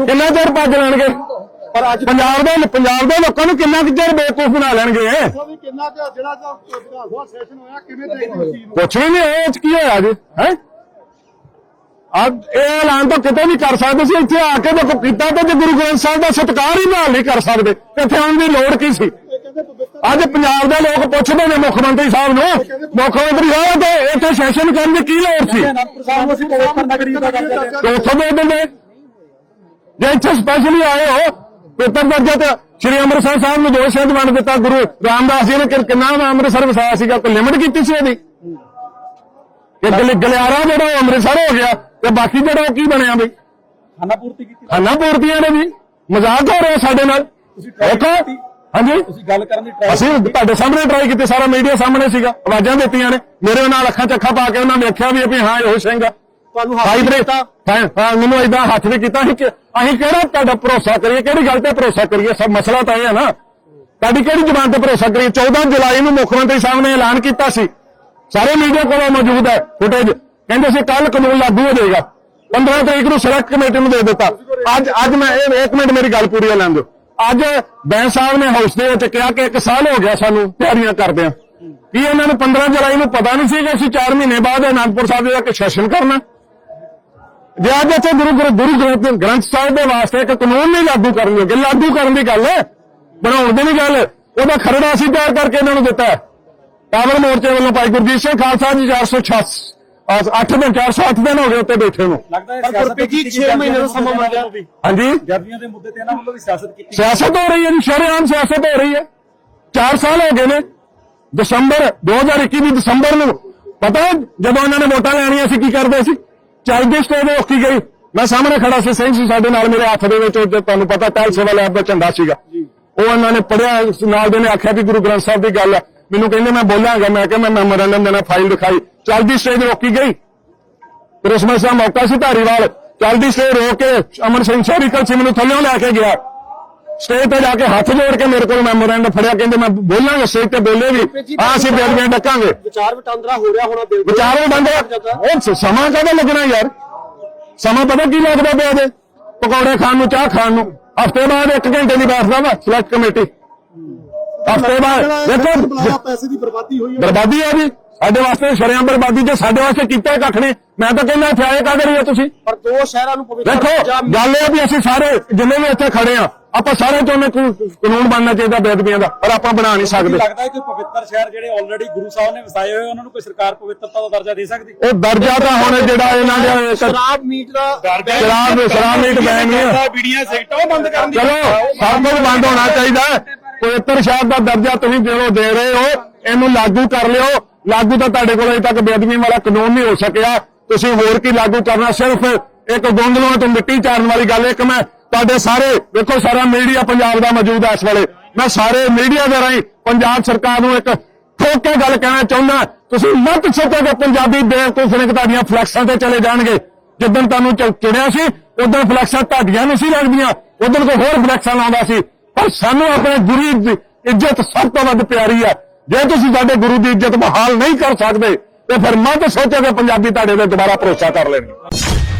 ਕਿੰਨਾ ਚਿਰ ਭੱਜ ਲੈਣਗੇ? ਪਰ ਅੱਜ ਪੰਜਾਬ ਦੇ ਲੋਕਾਂ ਨੂੰ ਕਿੰਨਾ ਕੁ ਚਿਰ ਬੇਵਕੂਫ ਬਣਾ ਲੈਣਗੇ? ਕੁਛ ਵੀ ਨਹੀਂ, ਇਹ ਚ ਕੀ ਹੋਇਆ ਜੀ? ਹੈ ਇਹ ਐਲਾਨ ਤਾਂ ਕਿਤੇ ਵੀ ਕਰ ਸਕਦੇ ਸੀ, ਇੱਥੇ ਆ ਕੇ ਦੇਖੋ ਕੀਤਾ ਤੇ ਜੇ ਗੁਰੂ ਗ੍ਰੰਥ ਸਾਹਿਬ ਦਾ ਸਤਿਕਾਰ ਹੀ ਬਹਾਲ ਨਹੀਂ ਕਰ ਸਕਦੇ ਇੱਥੇ ਆਉਣ ਦੀ ਲੋੜ ਕੀ ਸੀ? ਅੱਜ ਪੰਜਾਬ ਦੇ ਲੋਕ ਪੁੱਛਦੇ ਨੇ ਮੁੱਖ ਮੰਤਰੀ ਸਾਹਿਬ ਨੂੰ, ਮੁੱਖ ਮੰਤਰੀ ਸਾਹਿਬ ਤੇ ਇੱਥੇ ਸੈਸ਼ਨ ਕਰਨ ਦੀ ਕੀ ਲੋੜ ਸੀ? ਉੱਥੋਂ ਦੇ ਦਿੰਦੇ ਜੇ ਇੱਥੇ ਸਪੈਸ਼ਲੀ ਆਏ ਹੋ। ਪੇਪਰ ਦਰਜਾ ਤੇ ਸ਼੍ਰੀ ਅੰਮ੍ਰਿਤਸਰ ਸਾਹਿਬ ਨੂੰ 2 ਸ਼ਹੀਦ ਵੰਡ ਦਿੱਤਾ। ਗੁਰੂ ਰਾਮਦਾਸ ਜੀ ਨੇ ਕਿੰਨਾ ਅੰਮ੍ਰਿਤਸਰ ਵਸਾਇਆ ਸੀਗਾ? ਕੋਈ ਲਿਮਟ ਕੀਤੀ ਸੀ ਇਹਦੀ? ਗਲਿਆਰਾ ਜਿਹੜਾ ਅੰਮ੍ਰਿਤਸਰ ਹੋ ਗਿਆ ਤੇ ਬਾਕੀ ਜਿਹੜਾ ਉਹ ਕੀ ਬਣਿਆ ਬਈ? ਖਾਨਾ ਪੂਰਤੀਆਂ ਨੇ ਵੀ ਮਜ਼ਾਕ ਹੋ ਰਿਹਾ ਸਾਡੇ ਨਾਲ। ਦੇਖੋ ਹਾਂਜੀ, ਅਸੀਂ ਤੁਹਾਡੇ ਸਾਹਮਣੇ ਟਰਾਈ ਕੀਤੀ, ਸਾਰਾ ਮੀਡੀਆ ਸਾਹਮਣੇ ਸੀਗਾ, ਆਵਾਜ਼ਾਂ ਦਿੱਤੀਆਂ ਨੇ, ਮੇਰੇ ਨਾਲ ਅੱਖਾਂ ਚੱਖਾਂ ਪਾ ਕੇ ਉਹਨਾਂ ਵੇਖਿਆ ਵੀ ਹਾਂ ਇਹੋ ਸਿੰਘ ਆ। ਮੈਨੂੰ ਏਦਾਂ ਹੱਥ ਵੀ ਕੀਤਾ। ਅਸੀਂ ਕਿਹੜਾ ਤੁਹਾਡਾ ਭਰੋਸਾ ਕਰੀਏ? ਕਿਹੜੀ ਗੱਲ ਤੇ ਭਰੋਸਾ ਕਰੀਏ? ਸਭ ਮਸਲਾ ਤਾਂ ਇਹ ਹੈ ਨਾ, ਤੁਹਾਡੀ ਕਿਹੜੀ ਜ਼ਬਾਨ ਤੇ ਭਰੋਸਾ ਕਰੀਏ? 14 ਜੁਲਾਈ ਨੂੰ ਮੁੱਖ ਮੰਤਰੀ ਸਾਹਿਬ ਨੇ ਐਲਾਨ ਕੀਤਾ ਸੀ, ਸਾਰੇ ਮੀਡੀਆ ਕੋਲ ਮੌਜੂਦ ਹੈ ਫੁਟੇਜ, ਕਹਿੰਦੇ ਸੀ ਕੱਲ ਕਾਨੂੰਨ ਲਾਗੂ ਹੋ ਜਾਏਗਾ। 15 ਤਰੀਕ ਨੂੰ ਸਿਲੈਕਟ ਕਮੇਟੀ ਨੂੰ ਦੇ ਦਿੱਤਾ। ਅੱਜ ਮੈਂ ਇੱਕ ਮਿੰਟ ਮੇਰੀ ਗੱਲ ਪੂਰੀ ਲੈਣ ਦਿਓ। ਅੱਜ ਬੈਂਸ ਸਾਹਿਬ ਨੇ ਹਾਊਸ ਦੇ ਵਿੱਚ ਕਿਹਾ ਕਿ 1 ਸਾਲ ਹੋ ਗਿਆ ਸਾਨੂੰ ਤਿਆਰੀਆਂ ਕਰਦਿਆਂ। ਕੀ ਇਹਨਾਂ ਨੂੰ 15 ਜੁਲਾਈ ਨੂੰ ਪਤਾ ਨਹੀਂ ਸੀ ਕਿ ਅਸੀਂ 4 ਮਹੀਨੇ ਬਾਅਦ ਅਨੰਦਪੁਰ ਸਾਹਿਬ ਦਾ ਸੈਸ਼ਨ ਕਰਨਾ? ਜੇ ਅੱਜ ਇੱਥੇ ਗੁਰੂ ਗ੍ਰੰਥ ਸਾਹਿਬ ਦੇ ਵਾਸਤੇ ਇੱਕ ਕਾਨੂੰਨ ਨਹੀਂ ਲਾਗੂ ਕਰਨਗੇ, ਲਾਗੂ ਕਰਨ ਦੀ ਗੱਲ ਹੈ, ਬਣਾਉਣ ਦੀ ਨਹੀਂ ਗੱਲ। ਉਹਦਾ ਖਰੜਾ ਅਸੀਂ ਤਿਆਰ ਕਰਕੇ ਇਹਨਾਂ ਨੂੰ ਦਿੱਤਾ। ਟਾਵਰ ਮੋਰਚੇ ਵੱਲੋਂ ਭਾਈ ਗੁਰਜੀਤ ਸਿੰਘ ਖਾਲਸਾ ਜੀ 8 ਦਿਨ 408 ਦਿਨ ਹੋ ਗਏ ਉੱਤੇ ਬੈਠੇ ਨੂੰ। ਲੱਗਦਾ ਹੈ ਗੁਰਪ੍ਰੀਤ ਜੀ 6 ਮਹੀਨੇ ਦਾ ਸਮਾਂ ਮੰਗਿਆ। ਹਾਂਜੀ, ਗਰਮੀਆਂ ਦੇ ਮੁੱਦੇ ਤੇ ਇਹਨਾਂ ਵੱਲੋਂ ਵੀ ਸਿਆਸਤ ਕੀਤੀ। ਸਿਆਸਤ ਹੋ ਰਹੀ ਹੈ ਜੀ, ਸ਼ਰੇਆਮ ਸਿਆਸਤ ਹੋ ਰਹੀ ਹੈ। 4 ਸਾਲ ਹੋ ਗਏ ਨੇ। ਦਸੰਬਰ 2021 ਦੀ ਦਸੰਬਰ ਨੂੰ ਪਤਾ ਜਦੋਂ ਇਹਨਾਂ ਨੇ ਵੋਟਾਂ ਲੈਣੀਆਂ ਸੀ ਕੀ ਕਰਦੇ ਸੀ? ਚੱਲਦੀ ਸਟੇ ਦੇ ਰੋਕੀ ਗਈ। ਮੈਂ ਸਾਹਮਣੇ ਖੜਾ ਸੀ, ਸਿੰਘ ਸੀ ਸਾਡੇ ਨਾਲ, ਮੇਰੇ ਹੱਥ ਦੇ ਵਿੱਚ ਉਹ ਤੁਹਾਨੂੰ ਪਤਾ ਟਹਿਲ ਸੇਵਾ ਲੈਬ ਦਾ ਝੰਡਾ ਸੀਗਾ। ਉਹ ਇਹਨਾਂ ਨੇ ਪੜਿਆ, ਨਾਲ ਦੇ ਨੇ ਆਖਿਆ ਵੀ ਗੁਰੂ ਗ੍ਰੰਥ ਸਾਹਿਬ ਦੀ ਗੱਲ ਹੈ। ਮੈਨੂੰ ਕਹਿੰਦੇ ਮੈਂ ਬੋਲਾਂਗਾ, ਮੈਂ ਕਿਹਾ ਮੈਂ ਮੈਮੋਰੈਂਡਮ ਦੇਣਾ, ਫਾਈਲ ਦਿਖਾਈ, ਚੱਲਦੀ ਸਟੇ ਰੋਕੀ ਗਈ। ਕ੍ਰਿਸਮਸ ਦਾ ਮੌਕਾ ਸੀ, ਧਾਰੀਵਾਲ ਚੱਲਦੀ ਸਟੇ ਰੋਕ ਕੇ ਅਮਨ ਸਿੰਘ ਸੈਰੀਕਲ ਸੀ ਮੈਨੂੰ ਥੱਲਿਓਂ ਲੈ ਕੇ ਗਿਆ। ਸਟੇਜ ਤੇ ਜਾ ਕੇ ਹੱਥ ਜੋੜ ਕੇ ਮੇਰੇ ਕੋਲ ਮੈਮੋਰੈਂਡਮ ਫੜਿਆ, ਕਹਿੰਦੇ ਮੈਂ ਬੋਲਾਂਗਾ ਸਟੇਜ ਤੇ, ਬੋਲੇ ਵੀ ਅਸੀਂ ਬੇਦਬੀਆਂ ਡੱਕਾਂਗੇ। ਵਿਚਾਰ ਵਟਾਂਦਰਾ ਹੋ ਰਿਹਾ ਹੋਣਾ ਬਿਲਕੁਲ। ਵਿਚਾਰ ਵਟਾਂਦਰਾ ਉਹ ਸਮਾਂ ਕਦੋਂ ਲੱਗਣਾ ਯਾਰ? ਸਮਾਂ ਪਤਾ ਕੀ ਲੱਗਦਾ ਪਿਆ ਉਹਦੇ? ਪਕੌੜੇ ਖਾਣ ਨੂੰ, ਚਾਹ ਖਾਣ ਨੂੰ। ਹਫ਼ਤੇ ਬਾਅਦ 1 ਘੰਟੇ ਦੀ ਬੈਠਦਾ ਵਾ ਸਿਲੈਕਟ ਕਮੇਟੀ। ਹਫ਼ਤੇ ਬਾਅਦ ਦੇਖੋ ਪੈਸੇ ਦੀ ਬਰਬਾਦੀ ਹੋਈ ਹੈ। ਬਰਬਾਦੀ ਹੈ ਜੀ, ਸਾਡੇ ਵਾਸਤੇ ਸ਼ਰੇਆਮ ਬਰਬਾਦੀ। ਜੇ ਸਾਡੇ ਵਾਸਤੇ ਕੀਤਾ ਕੱਖ ਨਹੀਂ, ਮੈਂ ਤਾਂ ਕਹਿੰਦਾ ਇੱਥੇ ਆਏ ਕਾਹਦੇ ਲਈ ਹੋ ਤੁਸੀਂ? ਪਰ 2 ਸ਼ਹਿਰਾਂ ਨੂੰ ਪਵਿੱਤਰ ਦੇਖੋ ਗੱਲ ਇਹ ਵੀ ਅਸੀਂ ਸਾਰੇ ਜਿੰਨੇ ਵੀ ਇੱਥੇ ਖੜੇ ਆ, ਆਪਾਂ ਸਾਰੇ ਚਾਹੁੰਦੇ ਕਾਨੂੰਨ ਬਣਨਾ ਚਾਹੀਦਾ ਬੇਅਦਬੀਆਂ ਦਾ, ਪਰ ਆਪਾਂ ਬਣਾ ਨਹੀਂ ਸਕਦੇ। ਲੱਗਦਾ ਹੈ ਕਿ ਪਵਿੱਤਰ ਸ਼ਹਿਰ ਜਿਹੜੇ ਆਲਰੇਡੀ ਗੁਰੂ ਸਾਹਿਬ ਨੇ ਵਸਾਏ ਹੋਏ, ਉਹਨਾਂ ਨੂੰ ਕੋਈ ਸਰਕਾਰ ਪਵਿੱਤਰਤਾ ਦਾ ਦਰਜਾ ਦੇ ਸਕਦੀ? ਉਹ ਦਰਜਾ ਤਾਂ ਹੁਣ ਜਿਹੜਾ ਇਹਨਾਂ ਦੇ ਸ਼ਰਾਬ ਮੀਟ ਦਾ ਸ਼ਰਾਬ ਮੀਟ ਬੈਨ ਨਹੀਂ ਹੈ। ਬੀੜੀਆਂ ਸਿਗਰਟਾਂ ਉਹ ਬੰਦ ਕਰਨ ਦੀ ਚਲੋ ਸਭ ਕੁਝ ਬੰਦ ਹੋਣਾ ਚਾਹੀਦਾ ਹੈ। ਪਵਿੱਤਰ ਸ਼ਹਿਰ ਦਾ ਦਰਜਾ ਤੁਸੀਂ ਜਦੋਂ ਦੇ ਰਹੇ ਹੋ, ਇਹਨੂੰ ਲਾਗੂ ਕਰ ਲਿਓ। ਲਾਗੂ ਤਾਂ ਤੁਹਾਡੇ ਕੋਲ ਅਜੇ ਤੱਕ ਬੇਅਦਬੀ ਵਾਲਾ ਕਾਨੂੰਨ ਨਹੀਂ ਹੋ ਸਕਿਆ। ਤੁਸੀਂ ਹੋਰ ਕੀ ਲਾਗੂ ਕਰਨਾ? ਸਿਰਫ ਇੱਕ ਗੋਂਗਲੂਆਂ ਤੋਂ ਮਿੱਟੀ ਚਾਰਨ ਵਾਲੀ ਗੱਲ। ਇੱਕ ਮੈਂ ਤੁਹਾਡੇ ਸਾਰੇ ਦੇਖੋ, ਸਾਰਾ ਮੀਡੀਆ ਪੰਜਾਬ ਦਾ ਮੌਜੂਦ ਹੈ ਇਸ ਵੇਲੇ। ਮੈਂ ਸਾਰੇ ਮੀਡੀਆ ਦੇ ਰਾਹੀਂ ਪੰਜਾਬ ਸਰਕਾਰ ਨੂੰ ਇੱਕ ਠੋਕ ਕੇ ਗੱਲ ਕਹਿਣਾ ਚਾਹੁੰਦਾ, ਤੁਸੀਂ ਮਤ ਸੋਚੋ ਕਿ ਪੰਜਾਬੀ ਬੇਵਕੂਫ ਨੇ ਤੁਹਾਡੀਆਂ ਫਲੈਕਸਾਂ ਤੇ ਚਲੇ ਜਾਣਗੇ। ਜਿੱਦਣ ਤੁਹਾਨੂੰ ਚਿੜਿਆ ਸੀ ਉਦੋਂ ਫਲੈਕਸਾਂ ਤੁਹਾਡੀਆਂ ਨਹੀਂ ਸੀ ਲੱਗਦੀਆਂ, ਉਦੋਂ ਕੋਈ ਹੋਰ ਫਲੈਕਸਾਂ ਲਾਉਂਦਾ ਸੀ। ਪਰ ਸਾਨੂੰ ਆਪਣੇ ਗੁਰੂ ਦੀ ਇੱਜ਼ਤ ਸਭ ਤੋਂ ਵੱਧ ਪਿਆਰੀ ਹੈ। ਜੇ ਤੁਸੀਂ ਸਾਡੇ ਗੁਰੂ ਦੀ ਇੱਜ਼ਤ ਬਹਾਲ ਨਹੀਂ ਕਰ ਸਕਦੇ ਤੇ ਫਿਰ ਮਤ ਸੋਚੋ ਕਿ ਪੰਜਾਬੀ ਤੁਹਾਡੇ ਤੇ ਦੁਬਾਰਾ ਭਰੋਸਾ ਕਰ ਲੈਣਗੇ।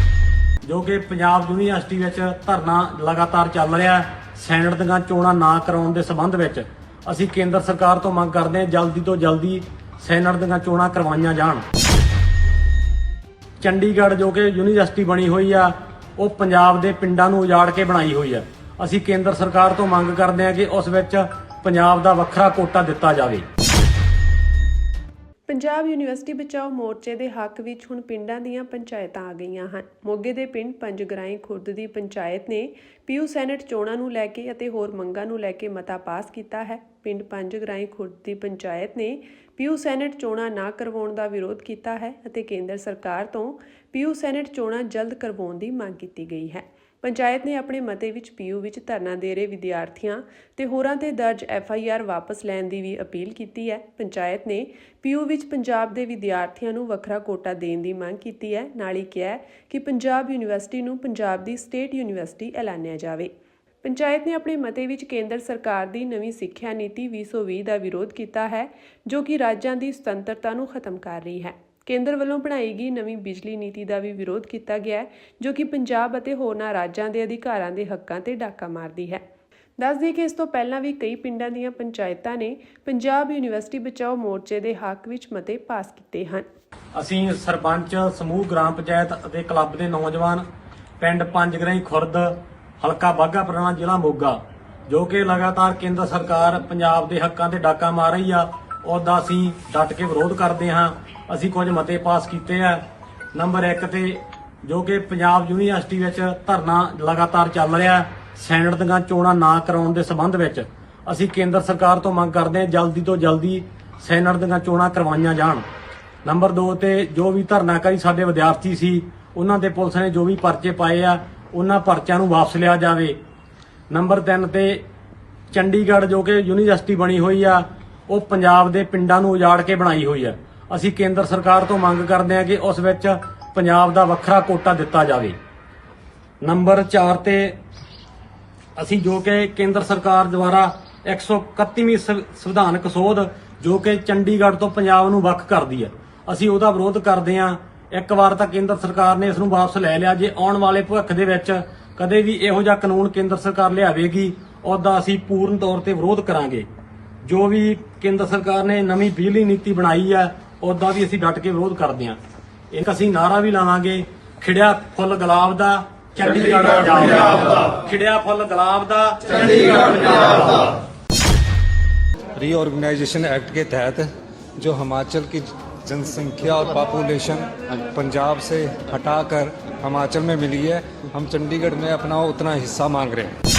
ਜੋ ਕਿ ਪੰਜਾਬ ਯੂਨੀਵਰਸਿਟੀ ਵਿੱਚ ਧਰਨਾ ਲਗਾਤਾਰ ਚੱਲ ਰਿਹਾ ਹੈ, ਸੈਨੇਟ ਦੀਆਂ ਚੋਣਾਂ ਨਾ ਕਰਾਉਣ ਦੇ ਸਬੰਧ ਵਿੱਚ ਅਸੀਂ ਕੇਂਦਰ ਸਰਕਾਰ ਤੋਂ ਮੰਗ ਕਰਦੇ ਹਾਂ ਜਲਦੀ ਤੋਂ ਜਲਦੀ ਸੈਨੇਟ ਦੀਆਂ ਚੋਣਾਂ ਕਰਵਾਈਆਂ ਜਾਣ। ਚੰਡੀਗੜ੍ਹ ਜੋ ਕਿ ਯੂਨੀਵਰਸਿਟੀ ਬਣੀ ਹੋਈ ਆ, ਉਹ ਪੰਜਾਬ ਦੇ ਪਿੰਡਾਂ ਨੂੰ ਉਜਾੜ ਕੇ ਬਣਾਈ ਹੋਈ ਆ। ਅਸੀਂ ਕੇਂਦਰ ਸਰਕਾਰ ਤੋਂ ਮੰਗ ਕਰਦੇ ਹਾਂ ਕਿ ਉਸ ਵਿੱਚ ਪੰਜਾਬ ਦਾ ਵੱਖਰਾ ਕੋਟਾ ਦਿੱਤਾ ਜਾਵੇ। ਪੰਜਾਬ ਯੂਨੀਵਰਸਿਟੀ ਬਚਾਓ ਮੋਰਚੇ ਦੇ ਹੱਕ ਵਿੱਚ ਹੁਣ ਪਿੰਡਾਂ ਦੀਆਂ ਪੰਚਾਇਤਾਂ ਆ ਗਈਆਂ ਹਨ। ਮੋਗੇ ਦੇ ਪਿੰਡ ਪੰਜਗਰਾਈ ਖੁਰਦ ਦੀ ਪੰਚਾਇਤ ਨੇ ਪੀਯੂ ਸੈਨੇਟ ਚੋਣਾਂ ਨੂੰ ਲੈ ਕੇ ਅਤੇ ਹੋਰ ਮੰਗਾਂ ਨੂੰ ਲੈ ਕੇ ਮਤਾ ਪਾਸ ਕੀਤਾ ਹੈ। ਪਿੰਡ ਪੰਜਗਰਾਈ ਖੁਰਦ ਦੀ ਪੰਚਾਇਤ ਨੇ ਪੀਯੂ ਸੈਨੇਟ ਚੋਣਾਂ ਨਾ ਕਰਵਾਉਣ ਦਾ ਵਿਰੋਧ ਕੀਤਾ ਹੈ ਅਤੇ ਕੇਂਦਰ ਸਰਕਾਰ ਤੋਂ ਪੀਯੂ ਸੈਨੇਟ ਚੋਣਾਂ ਜਲਦ ਕਰਵਾਉਣ ਦੀ ਮੰਗ ਕੀਤੀ ਗਈ ਹੈ। ਪੰਚਾਇਤ ਨੇ ਆਪਣੇ ਮਤੇ ਵਿੱਚ ਪੀਯੂ ਵਿੱਚ ਧਰਨਾ ਦੇ ਰਹੇ ਵਿਦਿਆਰਥੀਆਂ ਤੇ ਹੋਰਾਂ ਤੇ ਦਰਜ FIR ਵਾਪਸ ਲੈਣ ਦੀ ਵੀ ਅਪੀਲ ਕੀਤੀ ਹੈ। ਪੰਚਾਇਤ ਨੇ ਪੀਯੂ ਵਿੱਚ ਪੰਜਾਬ ਦੇ ਵਿਦਿਆਰਥੀਆਂ ਨੂੰ ਵੱਖਰਾ ਕੋਟਾ ਦੇਣ ਦੀ ਮੰਗ ਕੀਤੀ ਹੈ। ਨਾਲ ਹੀ ਕਿਹਾ ਕਿ ਪੰਜਾਬ ਯੂਨੀਵਰਸਿਟੀ ਨੂੰ ਪੰਜਾਬ ਦੀ ਸਟੇਟ ਯੂਨੀਵਰਸਿਟੀ ਐਲਾਨਿਆ ਜਾਵੇ। ਪੰਚਾਇਤ ਨੇ ਆਪਣੇ ਮਤੇ ਵਿੱਚ ਕੇਂਦਰ ਸਰਕਾਰ ਦੀ ਨਵੀਂ ਸਿੱਖਿਆ ਨੀਤੀ 2020 ਦਾ ਵਿਰੋਧ ਕੀਤਾ ਹੈ, ਜੋ ਕਿ ਰਾਜਾਂ ਦੀ ਸੁਤੰਤਰਤਾ ਨੂੰ ਖਤਮ ਕਰ ਰਹੀ ਹੈ। ਕੇਂਦਰ ਵੱਲੋਂ ਬਣਾਈ ਗਈ ਨਵੀਂ ਬਿਜਲੀ ਨੀਤੀ ਦਾ ਵੀ ਵਿਰੋਧ ਕੀਤਾ ਗਿਆ ਹੈ, ਜੋ ਕਿ ਪੰਜਾਬ ਅਤੇ ਹੋਰਨਾਂ ਰਾਜਾਂ ਦੇ ਅਧਿਕਾਰਾਂ ਦੇ ਹੱਕਾਂ ਤੇ ਡਾਕਾ ਮਾਰਦੀ ਹੈ। ਦੱਸ ਦਈਏ ਕਿ ਇਸ ਤੋਂ ਪਹਿਲਾਂ ਵੀ ਕਈ ਪਿੰਡਾਂ ਦੀਆਂ ਪੰਚਾਇਤਾਂ ਨੇ ਪੰਜਾਬ ਯੂਨੀਵਰਸਿਟੀ ਬਚਾਓ ਮੋਰਚੇ ਦੇ ਹੱਕ ਵਿੱਚ ਮਤੇ ਪਾਸ ਕੀਤੇ ਹਨ। ਅਸੀਂ ਸਰਪੰਚ ਸਮੂਹ ਗ੍ਰਾਮ ਪੰਚਾਇਤ ਅਤੇ ਕਲੱਬ ਦੇ ਨੌਜਵਾਨ ਪਿੰਡ ਪੰਜਗਰਾਈ ਖੁਰਦ ਹਲਕਾ ਬਾਘਾ ਪੁਰਾਣਾ ਜ਼ਿਲ੍ਹਾ ਮੋਗਾ, ਜੋ ਕਿ ਲਗਾਤਾਰ ਕੇਂਦਰ ਸਰਕਾਰ ਪੰਜਾਬ ਦੇ ਹੱਕਾਂ ਤੇ ਡਾਕਾ ਮਾਰ ਰਹੀ ਆ, ਉਹਦਾ ਅਸੀਂ ਡਟ ਕੇ ਵਿਰੋਧ ਕਰਦੇ ਹਾਂ। ਅਸੀਂ ਕੁਝ ਮਤੇ ਪਾਸ ਕੀਤੇ ਆ। ਨੰਬਰ 1 ਤੇ ਜੋ ਕਿ ਪੰਜਾਬ ਯੂਨੀਵਰਸਿਟੀ ਵਿੱਚ ਧਰਨਾ ਲਗਾਤਾਰ ਚੱਲ ਰਿਹਾ ਹੈ, ਸੈਨੇਟ ਦੀਆਂ ਚੋਣਾਂ ਨਾ ਕਰਾਉਣ ਦੇ ਸਬੰਧ ਵਿੱਚ ਅਸੀਂ ਕੇਂਦਰ ਸਰਕਾਰ ਤੋਂ ਮੰਗ ਕਰਦੇ ਹਾਂ ਜਲਦੀ ਤੋਂ ਜਲਦੀ ਸੈਨੇਟ ਦੀਆਂ ਚੋਣਾਂ ਕਰਵਾਈਆਂ ਜਾਣ। ਨੰਬਰ 2 ਤੇ ਜੋ ਵੀ ਧਰਨਾਕਾਰੀ ਸਾਡੇ ਵਿਦਿਆਰਥੀ ਸੀ, ਉਹਨਾਂ ਦੇ ਪੁਲਿਸ ਨੇ ਜੋ ਵੀ ਪਰਚੇ ਪਾਏ ਆ, ਉਹਨਾਂ ਪਰਚਿਆਂ ਨੂੰ ਵਾਪਸ ਲਿਆ ਜਾਵੇ। ਨੰਬਰ 3 ਤੇ ਚੰਡੀਗੜ੍ਹ ਜੋ ਕਿ ਯੂਨੀਵਰਸਿਟੀ ਬਣੀ ਹੋਈ ਆ, ਉਹ ਪੰਜਾਬ ਦੇ ਪਿੰਡਾਂ ਨੂੰ ਉਜਾੜ ਕੇ ਬਣਾਈ ਹੋਈ ਆ। ਅਸੀਂ ਕੇਂਦਰ ਸਰਕਾਰ ਤੋਂ ਮੰਗ ਕਰਦੇ ਹਾਂ ਕਿ ਉਸ ਵਿੱਚ ਪੰਜਾਬ ਦਾ ਵੱਖਰਾ ਕੋਟਾ ਦਿੱਤਾ ਜਾਵੇ। ਨੰਬਰ 4 ਤੇ ਅਸੀਂ ਜੋ ਕਿ ਕੇਂਦਰ ਸਰਕਾਰ ਦੁਆਰਾ 131ਵੀਂ ਸੰਵਿਧਾਨਕ ਸੋਧ ਜੋ ਕਿ ਚੰਡੀਗੜ੍ਹ ਤੋਂ ਪੰਜਾਬ ਨੂੰ ਵੱਖ ਕਰਦੀ ਹੈ, ਅਸੀਂ ਉਹਦਾ ਵਿਰੋਧ ਕਰਦੇ ਹਾਂ। ਇੱਕ ਵਾਰ ਤਾਂ ਕੇਂਦਰ ਸਰਕਾਰ ਨੇ ਇਸ ਨੂੰ ਵਾਪਸ ਲੈ ਲਿਆ। ਜੇ ਆਉਣ ਵਾਲੇ ਭਵਿੱਖ ਦੇ ਵਿੱਚ ਕਦੇ ਵੀ ਇਹੋ ਜਿਹਾ ਕਾਨੂੰਨ ਕੇਂਦਰ ਸਰਕਾਰ ਲਿਆਵੇਗੀ, ਉਹਦਾ ਅਸੀਂ ਪੂਰਨ ਤੌਰ ਤੇ ਵਿਰੋਧ ਕਰਾਂਗੇ। ਜੋ ਵੀ ਕੇਂਦਰ ਸਰਕਾਰ ਨੇ ਨਵੀਂ ਬਿਜਲੀ ਨੀਤੀ ਬਣਾਈ ਹੈ, ਉਹਦਾ ਵੀ ਅਸੀਂ ਡਟ ਕੇ ਵਿਰੋਧ ਕਰਦੇ ਹਾਂ। ਇੱਕ ਅਸੀਂ ਨਾਰਾ ਵੀ ਲਾਵਾਂਗੇ, ਖਿੜਿਆ ਫੁੱਲ ਗੁਲਾਬ ਦਾ ਚੰਡੀਗੜ੍ਹ ਪੰਜਾਬ ਦਾ, ਖਿੜਿਆ ਫੁੱਲ ਗੁਲਾਬ ਦਾ चंडीगढ़ पंजाब दा। रीऑर्गेनाइजेशन एक्ट के तहत जो हिमाचल की जनसंख्या और पॉपुलेशन पंजाब से हटाकर हिमाचल में मिली है, हम चंडीगढ़ में अपना उतना हिस्सा मांग रहे हैं।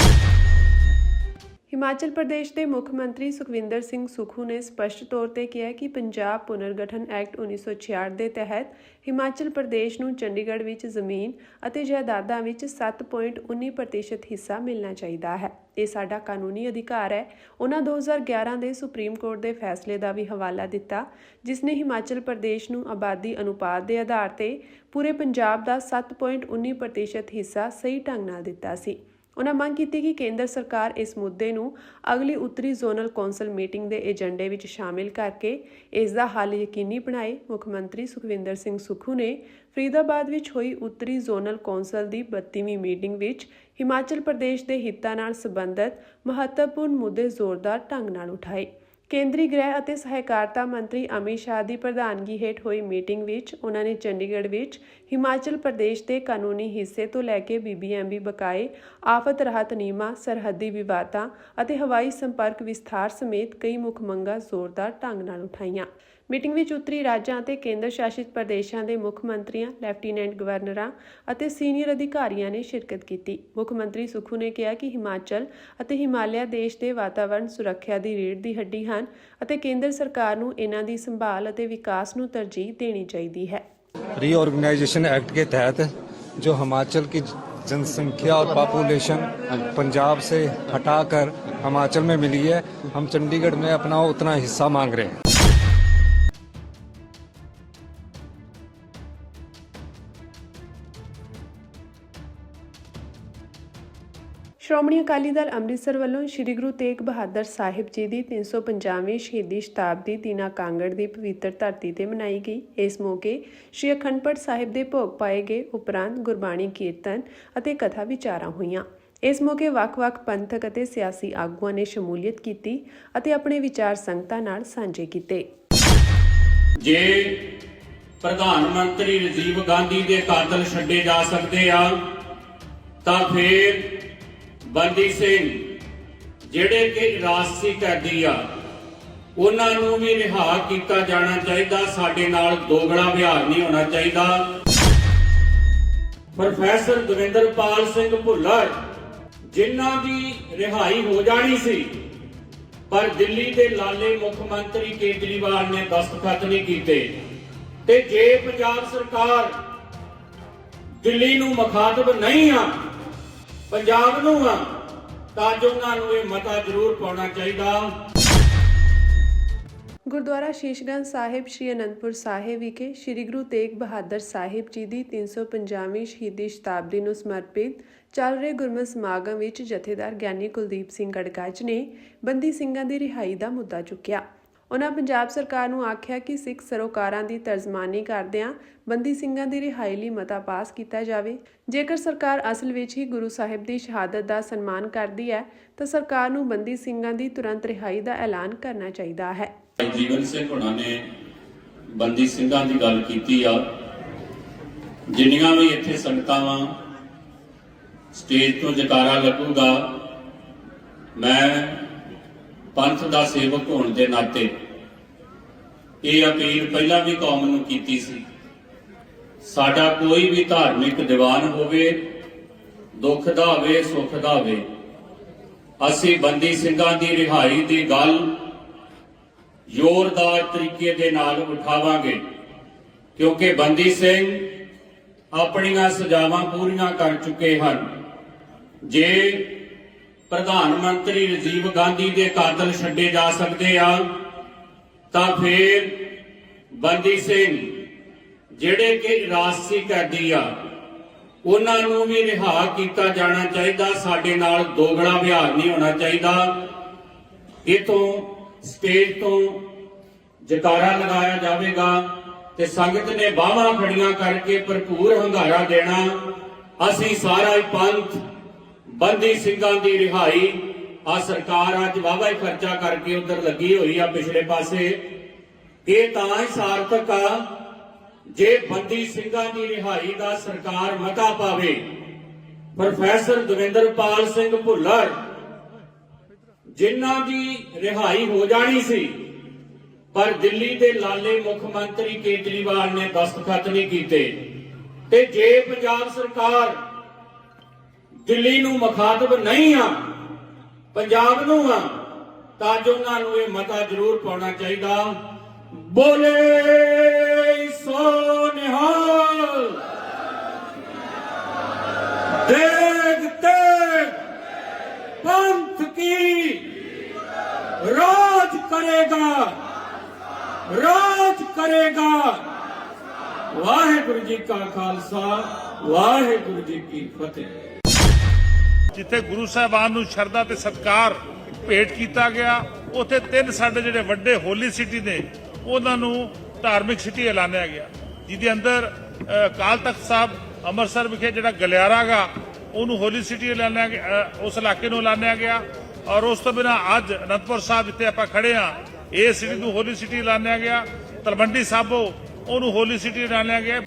ਹਿਮਾਚਲ ਪ੍ਰਦੇਸ਼ ਦੇ ਮੁੱਖ ਮੰਤਰੀ ਸੁਖਵਿੰਦਰ ਸਿੰਘ ਸੁਖੂ ਨੇ ਸਪਸ਼ਟ ਤੌਰ ਤੇ ਕਿਹਾ ਕਿ ਪੰਜਾਬ ਪੁਨਰਗਠਨ ਐਕਟ 1966 ਦੇ ਤਹਿਤ ਹਿਮਾਚਲ ਪ੍ਰਦੇਸ਼ ਨੂੰ ਚੰਡੀਗੜ੍ਹ ਵਿੱਚ ਜ਼ਮੀਨ ਅਤੇ ਜਾਇਦਾਦਾਂ ਵਿੱਚ 7.19% ਹਿੱਸਾ ਮਿਲਣਾ ਚਾਹੀਦਾ ਹੈ। ਇਹ ਸਾਡਾ ਕਾਨੂੰਨੀ ਅਧਿਕਾਰ ਹੈ। ਉਹਨਾਂ 2011 ਦੇ ਸੁਪਰੀਮ ਕੋਰਟ ਦੇ ਫੈਸਲੇ ਦਾ ਵੀ ਹਵਾਲਾ ਦਿੱਤਾ, ਜਿਸ ਨੇ ਹਿਮਾਚਲ ਪ੍ਰਦੇਸ਼ ਨੂੰ ਆਬਾਦੀ ਅਨੁਪਾਤ ਦੇ ਆਧਾਰ ਤੇ ਪੂਰੇ ਪੰਜਾਬ ਦਾ 7.19% ਹਿੱਸਾ ਸਹੀ ਢੰਗ ਨਾਲ ਦਿੱਤਾ ਸੀ। ਉਹਨਾਂ ਮੰਗ ਕੀਤੀ ਕਿ ਕੇਂਦਰ ਸਰਕਾਰ ਇਸ ਮੁੱਦੇ ਨੂੰ ਅਗਲੀ ਉੱਤਰੀ ਜ਼ੋਨਲ ਕੌਂਸਲ ਮੀਟਿੰਗ ਦੇ ਏਜੰਡੇ ਵਿੱਚ ਸ਼ਾਮਿਲ ਕਰਕੇ ਇਸ ਦਾ ਹੱਲ ਯਕੀਨੀ ਬਣਾਏ। ਮੁੱਖ ਮੰਤਰੀ ਸੁਖਵਿੰਦਰ ਸਿੰਘ ਸੁਖੂ ਨੇ ਫਰੀਦਾਬਾਦ ਵਿੱਚ ਹੋਈ ਉੱਤਰੀ ਜ਼ੋਨਲ ਕੌਂਸਲ ਦੀ 32ਵੀਂ ਮੀਟਿੰਗ ਵਿੱਚ ਹਿਮਾਚਲ ਪ੍ਰਦੇਸ਼ ਦੇ ਹਿੱਤਾਂ ਨਾਲ ਸੰਬੰਧਿਤ ਮਹੱਤਵਪੂਰਨ ਮੁੱਦੇ ਜ਼ੋਰਦਾਰ ਢੰਗ ਨਾਲ ਉਠਾਏ। ਕੇਂਦਰੀ ਗ੍ਰਹਿ ਅਤੇ ਸਹਿਕਾਰਤਾ ਮੰਤਰੀ ਅਮਿਤ ਸ਼ਾਹ ਦੀ ਪ੍ਰਧਾਨਗੀ ਹੇਠ ਹੋਈ ਮੀਟਿੰਗ ਵਿੱਚ ਉਹਨਾਂ ਨੇ ਚੰਡੀਗੜ੍ਹ ਵਿੱਚ ਹਿਮਾਚਲ ਪ੍ਰਦੇਸ਼ ਦੇ ਕਾਨੂੰਨੀ ਹਿੱਸੇ ਤੋਂ ਲੈ ਕੇ BBMB ਬਕਾਏ, ਆਫਤ ਰਾਹਤ ਨਿਯਮਾਂ, ਸਰਹੱਦੀ ਵਿਵਾਦਾਂ ਅਤੇ ਹਵਾਈ ਸੰਪਰਕ ਵਿਸਥਾਰ ਸਮੇਤ ਕਈ ਮੁੱਖ ਮੰਗਾਂ ਜ਼ੋਰਦਾਰ ਢੰਗ ਨਾਲ ਉਠਾਈਆਂ। ਮੀਟਿੰਗ ਵਿੱਚ ਉੱਤਰੀ ਰਾਜਾਂ ਅਤੇ ਕੇਂਦਰ ਸ਼ਾਸਿਤ ਪ੍ਰਦੇਸ਼ਾਂ ਦੇ ਮੁੱਖ ਮੰਤਰੀਆਂ, ਲੈਫਟੀਨੈਂਟ ਗਵਰਨਰਾਂ ਅਤੇ ਸੀਨੀਅਰ ਅਧਿਕਾਰੀਆਂ ਨੇ ਸ਼ਿਰਕਤ ਕੀਤੀ। ਮੁੱਖ ਮੰਤਰੀ ਸੁਖੂ ਨੇ ਕਿਹਾ ਕਿ ਹਿਮਾਚਲ ਅਤੇ ਹਿਮਾਲਿਆ ਦੇਸ਼ ਦੇ ਵਾਤਾਵਰਣ ਸੁਰੱਖਿਆ ਦੀ ਰੀੜ੍ਹ ਦੀ ਹੱਡੀ ਹਨ ਅਤੇ ਕੇਂਦਰ ਸਰਕਾਰ ਨੂੰ ਇਹਨਾਂ ਦੀ ਸੰਭਾਲ ਅਤੇ ਵਿਕਾਸ ਨੂੰ ਤਰਜੀਹ ਦੇਣੀ ਚਾਹੀਦੀ ਹੈ। रीऑर्गेनाइजेशन एक्ट के तहत जो हिमाचल की जनसंख्या और पॉपुलेशन पंजाब से हटाकर हिमाचल में मिली है, हम चंडीगढ़ में अपना उतना हिस्सा मांग रहे हैं। ਸ਼੍ਰੋਮਣੀ ਅਕਾਲੀ ਦਲ ਅੰਮ੍ਰਿਤਸਰ ਵੱਲੋਂ ਸ੍ਰੀ ਗੁਰੂ ਤੇਗ ਬਹਾਦਰ ਸਾਹਿਬ ਜੀ ਦੀ 350ਵੀਂ ਸ਼ਹੀਦੀ ਸ਼ਤਾਬਦੀ ਦੀਨਾ ਕਾਂਗੜ ਦੀ ਪਵਿੱਤਰ ਧਰਤੀ ਤੇ ਮਨਾਈ ਗਈ। ਇਸ ਮੌਕੇ ਸ੍ਰੀ ਅਖੰਡ ਪਾਠ ਸਾਹਿਬ ਦੇ ਭੋਗ ਪਾਏ ਗਏ, ਉਪਰੰਤ ਗੁਰਬਾਣੀ ਕੀਰਤਨ ਅਤੇ ਕਥਾ ਵਿਚਾਰਾਂ ਹੋਈਆਂ। ਇਸ ਮੌਕੇ ਵੱਖ-ਵੱਖ ਪੰਥਕ ਅਤੇ ਸਿਆਸੀ ਆਗੂਆਂ ਨੇ ਸ਼ਮੂਲੀਅਤ ਕੀਤੀ ਅਤੇ ਆਪਣੇ ਵਿਚਾਰ ਸੰਗਤਾਂ ਨਾਲ ਸਾਂਝੇ ਕੀਤੇ। ਜੇ ਪ੍ਰਧਾਨ ਮੰਤਰੀ ਰਾਜੀਵ ਗਾਂਧੀ ਦੇ ਕਾਤਲ ਛੱਡੇ ਜਾ ਸਕਦੇ ਆ ਤਾਂ ਫਿਰ ਬੰਦੀ ਸਿੰਘ ਜਿਹੜੇ ਕਿ ਰਾਜਸੀ ਕੈਦੀ ਆ ਉਹਨਾਂ ਨੂੰ ਵੀ ਰਿਹਾ ਕੀਤਾ ਜਾਣਾ ਚਾਹੀਦਾ। ਸਾਡੇ ਨਾਲ ਦੋਗਲਾ ਵਿਹਾਰ ਨਹੀਂ ਹੋਣਾ ਚਾਹੀਦਾ। ਪ੍ਰੋਫੈਸਰ ਦਵਿੰਦਰਪਾਲ ਸਿੰਘ ਭੁੱਲਰ ਜਿਨ੍ਹਾਂ ਦੀ ਰਿਹਾਈ ਹੋ ਜਾਣੀ ਸੀ, ਪਰ ਦਿੱਲੀ ਦੇ ਲਾਲੇ ਮੁੱਖ ਮੰਤਰੀ ਕੇਜਰੀਵਾਲ ਨੇ ਦਸਤਖਤ ਨਹੀਂ ਕੀਤੇ। ਤੇ ਜੇ ਪੰਜਾਬ ਸਰਕਾਰ ਦਿੱਲੀ ਨੂੰ ਮੁਖਾਤਬ ਨਹੀਂ ਆ, ਪੰਜਾਬ ਨੂੰ ਆ, ਤਾਂ ਜੋ ਉਹਨਾਂ ਨੂੰ ਇਹ ਮਤਾ ਜ਼ਰੂਰ ਪਾਉਣਾ ਚਾਹੀਦਾ। ਗੁਰਦੁਆਰਾ ਸ਼ੀਸ਼ਗੰਜ ਸਾਹਿਬ ਸ੍ਰੀ ਅਨੰਦਪੁਰ ਸਾਹਿਬ ਵਿਖੇ ਸ੍ਰੀ ਗੁਰੂ ਤੇਗ ਬਹਾਦਰ ਸਾਹਿਬ ਜੀ ਦੀ 350ਵੀਂ ਸ਼ਹੀਦੀ ਸ਼ਤਾਬਦੀ ਨੂੰ ਸਮਰਪਿਤ ਚੱਲ ਰਹੇ ਗੁਰਮਤਿ ਸਮਾਗਮ ਵਿੱਚ ਜਥੇਦਾਰ ਗਿਆਨੀ ਕੁਲਦੀਪ ਸਿੰਘ ਗੜਗੱਜ ਨੇ ਬੰਦੀ ਸਿੰਘਾਂ ਦੀ ਰਿਹਾਈ ਦਾ ਮੁੱਦਾ ਚੁੱਕਿਆ। ਉਹਨਾਂ ਪੰਜਾਬ ਸਰਕਾਰ ਨੂੰ ਆਖਿਆ ਕਿ ਸਿੱਖ ਸਰੋਕਾਰਾਂ ਦੀ ਤਰਜਮਾਨੀ ਕਰਦਿਆਂ ਬੰਦੀ ਸਿੰਘਾਂ ਦੀ ਰਿਹਾਈ ਲਈ ਮਤਾ ਪਾਸ ਕੀਤਾ ਜਾਵੇ। ਜੇਕਰ ਸਰਕਾਰ ਅਸਲ ਵਿੱਚ ਹੀ ਗੁਰੂ ਸਾਹਿਬ ਦੀ ਸ਼ਹਾਦਤ ਦਾ ਸਨਮਾਨ ਕਰਦੀ ਹੈ ਤਾਂ ਸਰਕਾਰ ਨੂੰ ਬੰਦੀ ਸਿੰਘਾਂ ਦੀ ਤੁਰੰਤ ਰਿਹਾਈ ਦਾ ਐਲਾਨ ਕਰਨਾ ਚਾਹੀਦਾ ਹੈ। ਜੀਵਨ ਸਿੰਘ ਹੁਣਾਂ ਨੇ ਬੰਦੀ ਸਿੰਘਾਂ ਦੀ ਗੱਲ ਕੀਤੀ ਆ। ਜਿੰਨੀਆਂ ਵੀ ਇੱਥੇ ਸੰਗਤਾਂ ਵਾਂ, ਸਟੇਜ ਤੋਂ ਜਕਾਰਾ ਲੱਗੂਗਾ। ਮੈਂ ਪੰਥ ਦਾ ਸੇਵਕ ਹੋਣ ਦੇ ਨਾਤੇ ਇਹ ਅਪੀਲ ਪਹਿਲਾਂ ਵੀ ਕੌਮ ਨੂੰ ਕੀਤੀ ਸੀ। ਸਾਡਾ ਕੋਈ ਵੀ ਧਾਰਮਿਕ ਦੀਵਾਨ ਹੋਵੇ, ਦੁੱਖ ਦਾ ਹੋਵੇ, ਸੁੱਖ ਦਾ ਹੋਵੇ, ਅਸੀਂ ਬੰਦੀ ਸਿੰਘਾਂ ਦੀ ਰਿਹਾਈ ਦੀ ਗੱਲ ਜ਼ੋਰਦਾਰ ਤਰੀਕੇ ਦੇ ਨਾਲ ਉਠਾਵਾਂਗੇ, ਕਿਉਂਕਿ ਬੰਦੀ ਸਿੰਘ ਆਪਣੀਆਂ ਸਜ਼ਾਵਾਂ ਪੂਰੀਆਂ ਕਰ ਚੁੱਕੇ ਹਨ। ਜੇ ਪ੍ਰਧਾਨ ਮੰਤਰੀ ਰਾਜੀਵ ਗਾਂਧੀ ਦੇ ਕਾਤਲ ਛੱਡੇ ਜਾ ਸਕਦੇ ਆ ਤਾਂ ਫਿਰ ਬੰਦੀ ਸਿੰਘ ਜਿਹੜੇ ਕਿ ਰਾਜਸੀ ਕੈਦੀ ਆ ਉਹਨਾਂ ਨੂੰ ਵੀ ਰਿਹਾ ਕੀਤਾ ਜਾਣਾ ਚਾਹੀਦਾ। ਸਾਡੇ ਨਾਲ ਦੋਗਲਾ ਵਿਹਾਰ ਨਹੀਂ ਹੋਣਾ ਚਾਹੀਦਾ। ਇਥੋਂ ਸਟੇਜ ਤੋਂ ਜਕਾਰਾ ਲਗਾਇਆ ਜਾਵੇਗਾ ਤੇ ਸੰਗਤ ਨੇ ਬਾਹਾਂ ਖੜੀਆਂ ਕਰਕੇ ਭਰਪੂਰ ਹੰਗਾਰਾ ਦੇਣਾ। ਅਸੀਂ ਸਾਰਾ ਹੀ ਪੰਥ ਬੰਦੀ ਸਿੰਘਾਂ ਦੀ ਰਿਹਾਈ, ਆ ਸਰਕਾਰ ਅੱਜ ਵਾਹਵਾ ਹੀ ਖਰਚਾ ਕਰਕੇ ਉਧਰ ਲੱਗੀ ਹੋਈ ਆ ਪਿਛਲੇ ਪਾਸੇ, ਇਹ ਤਾਂ ਹੀ ਸਾਰਥਕ ਆ ਜੇ ਬੰਦੀ ਸਿੰਘਾਂ ਦੀ ਰਿਹਾਈ ਦਾ ਸਰਕਾਰ ਮਤਾ ਪਾਵੇ। ਪ੍ਰੋਫੈਸਰ ਦਵਿੰਦਰਪਾਲ ਸਿੰਘ ਭੁੱਲਰ ਜਿਨ੍ਹਾਂ ਦੀ ਰਿਹਾਈ ਹੋ ਜਾਣੀ ਸੀ, ਪਰ ਦਿੱਲੀ ਦੇ ਲਾਲੇ ਮੁੱਖ ਮੰਤਰੀ ਕੇਜਰੀਵਾਲ ਨੇ ਦਸਤਖਤ ਨਹੀਂ ਕੀਤੇ। ਤੇ ਜੇ ਪੰਜਾਬ ਸਰਕਾਰ ਦਿੱਲੀ ਨੂੰ ਮੁਖਾਤਬ ਨਹੀਂ ਆ, ਪੰਜਾਬ ਨੂੰ ਆ, ਤਾਂ ਅੱਜ ਉਹਨਾਂ ਨੂੰ ਇਹ ਮਤਾ ਜ਼ਰੂਰ ਪਾਉਣਾ ਚਾਹੀਦਾ। ਬੋਲੇ ਸੋ ਨਿਹਾਲ, ਦੇਖਤੇ पंथ की राज करेगा वाहेगुरु जी का खालसा वाहेगुरु जी की फतेह। जिथे गुरु साहबान नूं शरधा ते सत्कार भेंट किया गया, उत्थे 3 साडे जिहड़े वड्डे होली सिटी ने उन्हां नूं धार्मिक सिटी ऐलानिया गया, जिहदे अंदर अकाल तख्त साहब ਅੰਮ੍ਰਿਤਸਰ विखे जिहड़ा गलियारा गा ਉਹਨੂੰ ਹੋਲੀ ਸਿਟੀ ਐਲਾਨਿਆ ਗਿਆ, ਉਸ ਇਲਾਕੇ ਨੂੰ ਐਲਾਨਿਆ ਗਿਆ। ਔਰ ਉਸ ਤੋਂ ਬਿਨਾਂ ਅੱਜ ਅਨੰਦਪੁਰ ਸਾਹਿਬ ਜਿੱਥੇ ਆਪਾਂ ਖੜੇ ਆ, ਇਹ ਸਿਟੀ ਨੂੰ ਹੋਲੀ ਸਿਟੀ ਐਲਾਨਿਆ ਗਿਆ। ਤਲਵੰਡੀ ਸਾਬੋ ਉਹਨੂੰ ਹੋਲੀ ਸਿਟੀ ਐਲਾਨਿਆ ਗਿਆ।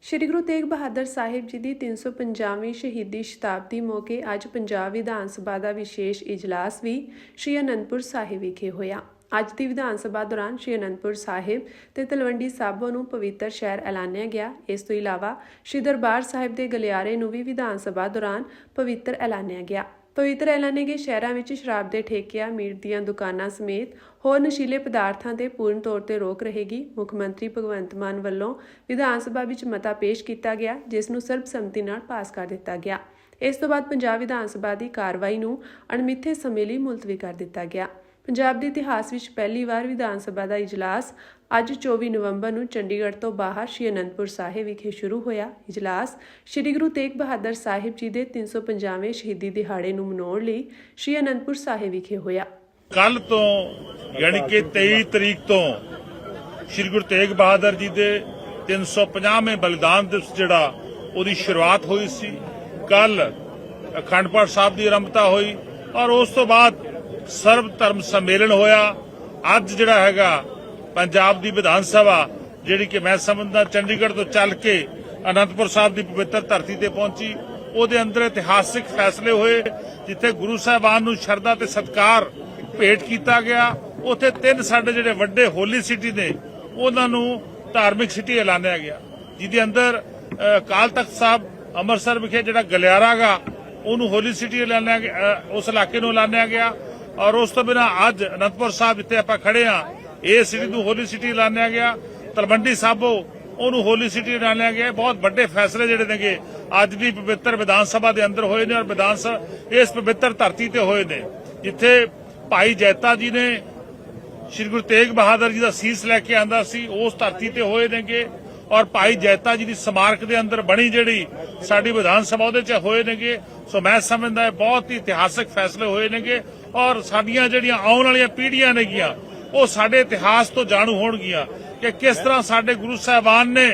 ਸ਼੍ਰੀ ਗੁਰੂ ਤੇਗ ਬਹਾਦਰ ਸਾਹਿਬ ਜੀ ਦੀ 350ਵੀਂ ਸ਼ਹੀਦੀ ਸ਼ਤਾਬਦੀ ਮੌਕੇ ਅੱਜ ਪੰਜਾਬ ਵਿਧਾਨ ਸਭਾ ਦਾ ਵਿਸ਼ੇਸ਼ ਇਜਲਾਸ ਵੀ ਸ਼੍ਰੀ ਅਨੰਦਪੁਰ ਸਾਹਿਬ ਵਿਖੇ ਹੋਇਆ। ਅੱਜ ਦੀ ਵਿਧਾਨ ਸਭਾ ਦੌਰਾਨ ਸ਼੍ਰੀ ਅਨੰਦਪੁਰ ਸਾਹਿਬ ਤੇ ਤਲਵੰਡੀ ਸਾਬੋ ਨੂੰ ਪਵਿੱਤਰ ਸ਼ਹਿਰ ਐਲਾਨਿਆ ਗਿਆ। ਇਸ ਤੋਂ ਇਲਾਵਾ ਸ਼੍ਰੀ ਦਰਬਾਰ ਸਾਹਿਬ ਦੇ ਗਲਿਆਰੇ ਨੂੰ ਵੀ ਵਿਧਾਨ ਸਭਾ ਦੌਰਾਨ ਪਵਿੱਤਰ ਐਲਾਨਿਆ ਗਿਆ। ਪਵਿੱਤਰ ਐਲਾਨੇ ਗਏ ਸ਼ਹਿਰਾਂ ਵਿੱਚ ਸ਼ਰਾਬ ਦੇ ਠੇਕਿਆਂ, ਮੀਟ ਦੀਆਂ ਦੁਕਾਨਾਂ ਸਮੇਤ ਹੋਰ ਨਸ਼ੀਲੇ ਪਦਾਰਥਾਂ ਤੇ ਪੂਰਨ ਤੌਰ ਤੇ ਰੋਕ ਰਹੇਗੀ। ਮੁੱਖ ਮੰਤਰੀ ਭਗਵੰਤ ਮਾਨ ਵੱਲੋਂ ਵਿਧਾਨ ਸਭਾ ਵਿੱਚ ਮਤਾ ਪੇਸ਼ ਕੀਤਾ ਗਿਆ, ਜਿਸ ਨੂੰ ਸਰਬਸੰਮਤੀ ਨਾਲ ਪਾਸ ਕਰ ਦਿੱਤਾ ਗਿਆ। ਇਸ ਤੋਂ ਬਾਅਦ ਪੰਜਾਬ ਵਿਧਾਨ ਸਭਾ ਦੀ ਕਾਰਵਾਈ ਨੂੰ ਅਣਮਿੱਥੇ ਸਮੇਂ ਲਈ ਮੁਲਤਵੀ ਕਰ ਦਿੱਤਾ ਗਿਆ। ਪੰਜਾਬ ਦੇ ਇਤਿਹਾਸ ਵਿੱਚ ਪਹਿਲੀ ਵਾਰ ਵਿਧਾਨ ਸਭਾ ਦਾ ਇਜਲਾਸ ਅੱਜ 24 ਨਵੰਬਰ ਨੂੰ ਚੰਡੀਗੜ੍ਹ ਤੋਂ ਬਾਹਰ ਸ਼੍ਰੀ ਅਨੰਦਪੁਰ ਸਾਹਿਬ ਵਿਖੇ ਸ਼ੁਰੂ ਹੋਇਆ। ਇਜਲਾਸ ਸ਼੍ਰੀ ਗੁਰੂ ਤੇਗ ਬਹਾਦਰ ਸਾਹਿਬ ਜੀ ਦੇ 350ਵੇਂ ਸ਼ਹੀਦੀ ਦਿਹਾੜੇ ਨੂੰ ਮਨਾਉਣ ਲਈ ਸ਼੍ਰੀ ਅਨੰਦਪੁਰ ਸਾਹਿਬ ਵਿਖੇ ਹੋਇਆ। ਕੱਲ ਤੋਂ ਯਾਨੀ ਕਿ 23 ਤਰੀਕ ਤੋਂ ਸ਼੍ਰੀ ਗੁਰੂ ਤੇਗ ਬਹਾਦਰ ਜੀ ਦੇ 350ਵੇਂ ਬਲੀਦਾਨ ਦਿਵਸ ਜਿਹੜਾ ਉਹਦੀ ਸ਼ੁਰੂਆਤ ਹੋਈ ਸੀ। ਕੱਲ ਅਖੰਡ ਪਾਠ ਸਾਹਿਬ ਦੀ ਆਰੰਭਤਾ ਹੋਈ ਔਰ ਉਸ ਤੋਂ ਬਾਅਦ ਸਰਬ ਧਰਮ ਸੰਮੇਲਨ ਹੋਇਆ। ਅੱਜ ਜਿਹੜਾ ਹੈਗਾ ਪੰਜਾਬ ਦੀ ਵਿਧਾਨ ਸਭਾ ਜਿਹੜੀ ਕਿ ਮੈਂ ਸਮਝਦਾ ਚੰਡੀਗੜ੍ਹ ਤੋਂ ਚੱਲ ਕੇ ਅਨੰਦਪੁਰ ਸਾਹਿਬ ਦੀ ਪਵਿੱਤਰ ਧਰਤੀ ਤੇ ਪਹੁੰਚੀ, ਉਹਦੇ ਅੰਦਰ ਇਤਿਹਾਸਿਕ ਫੈਸਲੇ ਹੋਏ। ਜਿੱਥੇ ਗੁਰੂ ਸਾਹਿਬਾਨ ਨੂੰ ਸ਼ਰਧਾ ਤੇ ਸਤਿਕਾਰ ਭੇਟ ਕੀਤਾ ਗਿਆ, ਉੱਥੇ 3 ਸਾਡੇ ਜਿਹੜੇ ਵੱਡੇ ਹੋਲੀ ਸਿਟੀ ਨੇ ਉਹਨਾਂ ਨੂੰ ਧਾਰਮਿਕ ਸਿਟੀ ਐਲਾਨਿਆ ਗਿਆ, ਜਿਹਦੇ ਅੰਦਰ ਅਕਾਲ ਤਖਤ ਸਾਹਿਬ ਅੰਮ੍ਰਿਤਸਰ ਵਿਖੇ ਜਿਹੜਾ ਗਲਿਆਰਾ ਗਾ ਉਹਨੂੰ ਹੋਲੀ ਸਿਟੀ ਐਲਾਨਿਆ ਗਿਆ, ਉਸ ਇਲਾਕੇ ਨੂੰ ਐਲਾਨਿਆ ਗਿਆ। ਔਰ ਉਸ ਤੋਂ ਬਿਨਾਂ ਅੱਜ ਅਨੰਦਪੁਰ ਸਾਹਿਬ ਜਿੱਥੇ ਆਪਾਂ ਖੜੇ ਆ, ਇਹ ਸਿਟੀ ਨੂੰ ਹੋਲੀ ਸਿਟੀ ਐਲਾਨਿਆ ਗਿਆ। ਤਲਵੰਡੀ ਸਾਬੋ ਉਹਨੂੰ ਹੋਲੀ ਸਿਟੀ ਐਲਾਨਿਆ ਗਿਆ। ਬਹੁਤ ਵੱਡੇ ਫੈਸਲੇ ਜਿਹੜੇ ਨੇਗੇ ਅੱਜ ਦੀ ਪਵਿੱਤਰ ਵਿਧਾਨ ਸਭਾ ਦੇ ਅੰਦਰ ਹੋਏ ਨੇ ਔਰ ਵਿਧਾਨ ਸਭਾ ਇਸ ਪਵਿੱਤਰ ਧਰਤੀ ਤੇ ਹੋਏ ਨੇ, ਜਿੱਥੇ ਭਾਈ ਜੈਤਾ ਜੀ ਨੇ ਸ਼੍ਰੀ ਗੁਰੂ ਤੇਗ ਬਹਾਦਰ ਜੀ ਦਾ ਸੀਸ ਲੈ ਕੇ ਆਂਦਾ ਸੀ, ਉਸ ਧਰਤੀ ਤੇ ਹੋਏ ਨੇਗੇ। ਔਰ ਭਾਈ ਜੈਤਾ ਜੀ ਦੀ ਸਮਾਰਕ ਦੇ ਅੰਦਰ ਬਣੀ ਜਿਹੜੀ ਸਾਡੀ ਵਿਧਾਨ ਸਭਾ ਉਹਦੇ 'ਚ ਹੋਏ ਨੇਗੇ। ਸੋ ਮੈਂ ਸਮਝਦਾ ਬਹੁਤ ਹੀ ਇਤਿਹਾਸਕ ਫੈਸਲੇ ਹੋਏ ਨੇਗੇ ਔਰ ਸਾਡੀਆਂ ਜਿਹੜੀਆਂ ਆਉਣ ਵਾਲੀਆਂ ਪੀੜ੍ਹੀਆਂ ਨੇਗੀਆਂ ਉਹ ਸਾਡੇ ਇਤਿਹਾਸ ਤੋਂ ਜਾਣੂ ਹੋਣਗੀਆਂ ਕਿ ਕਿਸ ਤਰ੍ਹਾਂ ਸਾਡੇ ਗੁਰੂ ਸਾਹਿਬਾਨ ਨੇ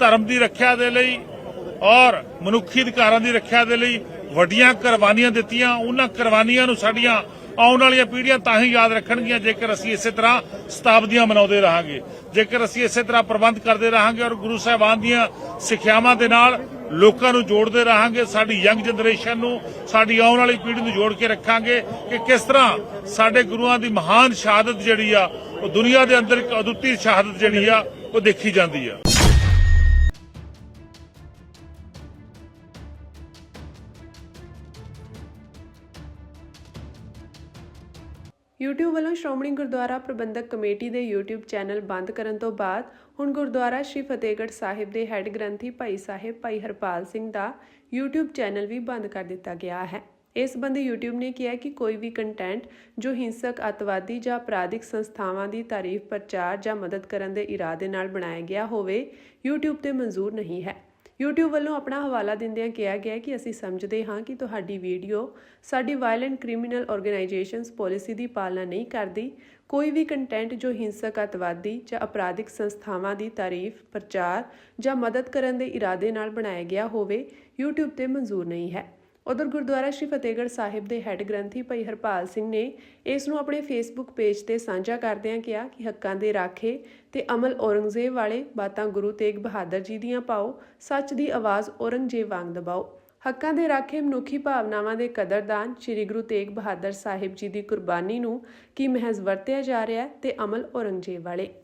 ਧਰਮ ਦੀ ਰੱਖਿਆ ਦੇ ਲਈ ਔਰ ਮਨੁੱਖੀ ਅਧਿਕਾਰਾਂ ਦੀ ਰੱਖਿਆ ਦੇ ਲਈ ਵੱਡੀਆਂ ਕੁਰਬਾਨੀਆਂ ਦਿੱਤੀਆਂ। ਉਹਨਾਂ ਕੁਰਬਾਨੀਆਂ ਨੂੰ ਸਾਡੀਆਂ ਆਉਣ ਵਾਲੀਆਂ ਪੀੜ੍ਹੀਆਂ ਤਾਂ ਹੀ ਯਾਦ ਰੱਖਣਗੀਆਂ ਜੇਕਰ ਅਸੀਂ ਇਸੇ ਤਰ੍ਹਾਂ ਸ਼ਤਾਬਦੀਆਂ ਮਨਾਉਂਦੇ ਰਹਾਂਗੇ, ਜੇਕਰ ਅਸੀਂ ਇਸੇ ਤਰ੍ਹਾਂ ਪ੍ਰਬੰਧ ਕਰਦੇ ਰਹਾਂਗੇ ਔਰ ਗੁਰੂ ਸਾਹਿਬਾਨ ਦੀਆਂ ਸਿੱਖਿਆਵਾਂ ਦੇ ਨਾਲ ਲੋਕਾਂ ਨੂੰ ਜੋੜਦੇ ਰਹਾਂਗੇ। ਸਾਡੀ ਯੰਗ ਜਨਰੇਸ਼ਨ ਨੂੰ, ਸਾਡੀ ਆਉਣ ਵਾਲੀ ਪੀੜ੍ਹੀ ਨੂੰ ਜੋੜ ਕੇ ਰੱਖਾਂਗੇ ਕਿ ਕਿਸ ਤਰ੍ਹਾਂ ਸਾਡੇ ਗੁਰੂਆਂ ਦੀ ਮਹਾਨ ਸ਼ਹਾਦਤ ਜਿਹੜੀ ਆ ਉਹ ਦੁਨੀਆ ਦੇ ਅੰਦਰ ਇੱਕ ਅਦੁੱਤੀ ਸ਼ਹਾਦਤ ਜਿਹੜੀ ਆ ਉਹ ਦੇਖੀ ਜਾਂਦੀ ਆ। YouTube ਵੱਲੋਂ ਸ਼੍ਰੋਮਣੀ ਗੁਰਦੁਆਰਾ ਪ੍ਰਬੰਧਕ ਕਮੇਟੀ ਦੇ YouTube ਚੈਨਲ ਬੰਦ ਕਰਨ ਤੋਂ ਬਾਅਦ ਹੁਣ ਗੁਰਦੁਆਰਾ ਸ਼੍ਰੀ ਫਤਿਹਗੜ੍ਹ ਸਾਹਿਬ ਦੇ ਹੈੱਡ ਗ੍ਰੰਥੀ ਭਾਈ ਸਾਹਿਬ ਭਾਈ ਹਰਪਾਲ ਸਿੰਘ ਦਾ YouTube ਚੈਨਲ ਵੀ ਬੰਦ ਕਰ ਦਿੱਤਾ ਗਿਆ ਹੈ। ਇਸ ਸੰਬੰਧੀ YouTube ਨੇ ਕਿਹਾ ਕਿ ਕੋਈ ਵੀ ਕੰਟੈਂਟ ਜੋ ਹਿੰਸਕ, ਅੱਤਵਾਦੀ ਜਾਂ ਅਪਰਾਧਿਕ ਸੰਸਥਾਵਾਂ ਦੀ ਤਾਰੀਫ, ਪ੍ਰਚਾਰ ਜਾਂ ਮਦਦ ਕਰਨ ਦੇ ਇਰਾਦੇ ਨਾਲ ਬਣਾਇਆ ਗਿਆ ਹੋਵੇ YouTube ਤੇ ਮਨਜ਼ੂਰ ਨਹੀਂ ਹੈ। YouTube ਵੱਲੋਂ ਆਪਣਾ ਹਵਾਲਾ ਦਿੰਦਿਆਂ ਕਿਹਾ ਗਿਆ ਕਿ ਅਸੀਂ ਸਮਝਦੇ ਹਾਂ ਕਿ ਤੁਹਾਡੀ ਵੀਡੀਓ ਸਾਡੀ ਵਾਇਲੈਂਟ ਕ੍ਰਿਮੀਨਲ ਆਰਗੇਨਾਈਜੇਸ਼ਨਸ ਪਾਲਿਸੀ ਦੀ ਪਾਲਣਾ ਨਹੀਂ ਕਰਦੀ। ਕੋਈ ਵੀ ਕੰਟੈਂਟ ਜੋ ਹਿੰਸਕ, ਅੱਤਵਾਦੀ ਜਾਂ ਅਪਰਾਧਿਕ ਸੰਸਥਾਵਾਂ ਦੀ ਤਾਰੀਫ, ਪ੍ਰਚਾਰ ਜਾਂ ਮਦਦ ਕਰਨ ਦੇ ਇਰਾਦੇ ਨਾਲ ਬਣਾਇਆ ਗਿਆ ਹੋਵੇ YouTube ਤੇ ਮਨਜ਼ੂਰ ਨਹੀਂ ਹੈ। ਉਧਰ ਗੁਰਦੁਆਰਾ ਸ਼੍ਰੀ ਫਤਿਹਗੜ੍ਹ ਸਾਹਿਬ ਦੇ ਹੈੱਡ ਗ੍ਰੰਥੀ ਭਾਈ ਹਰਪਾਲ ਸਿੰਘ ਨੇ ਇਸ ਨੂੰ ਆਪਣੇ ਫੇਸਬੁੱਕ ਪੇਜ ਤੇ ਸਾਂਝਾ ਕਰਦਿਆਂ ਕਿਹਾ ਕਿ ਹੱਕਾਂ ਦੇ ਰਾਖੇ ਤੇ ਅਮਲ ਔਰੰਗਜ਼ੇਬ ਵਾਲੇ ਬਾਤਾਂ ਗੁਰੂ ਤੇਗ ਬਹਾਦਰ ਜੀ ਦੀਆਂ ਪਾਓ, ਸੱਚ ਦੀ ਆਵਾਜ਼ ਔਰੰਗਜ਼ੇਬ ਵਾਂਗ ਦਬਾਓ। ਹੱਕਾਂ ਦੇ ਰਾਖੇ ਮਨੁੱਖੀ ਭਾਵਨਾਵਾਂ ਦੇ ਕਦਰਦਾਨ ਸ੍ਰੀ ਗੁਰੂ ਤੇਗ ਬਹਾਦਰ ਸਾਹਿਬ ਜੀ ਦੀ ਕੁਰਬਾਨੀ ਨੂੰ ਕੀ ਮਹਿਜ਼ ਵਰਤਿਆ ਜਾ ਰਿਹਾ ਹੈ ਤੇ ਅਮਲ ਔਰੰਗਜ਼ੇਬ ਵਾਲੇ।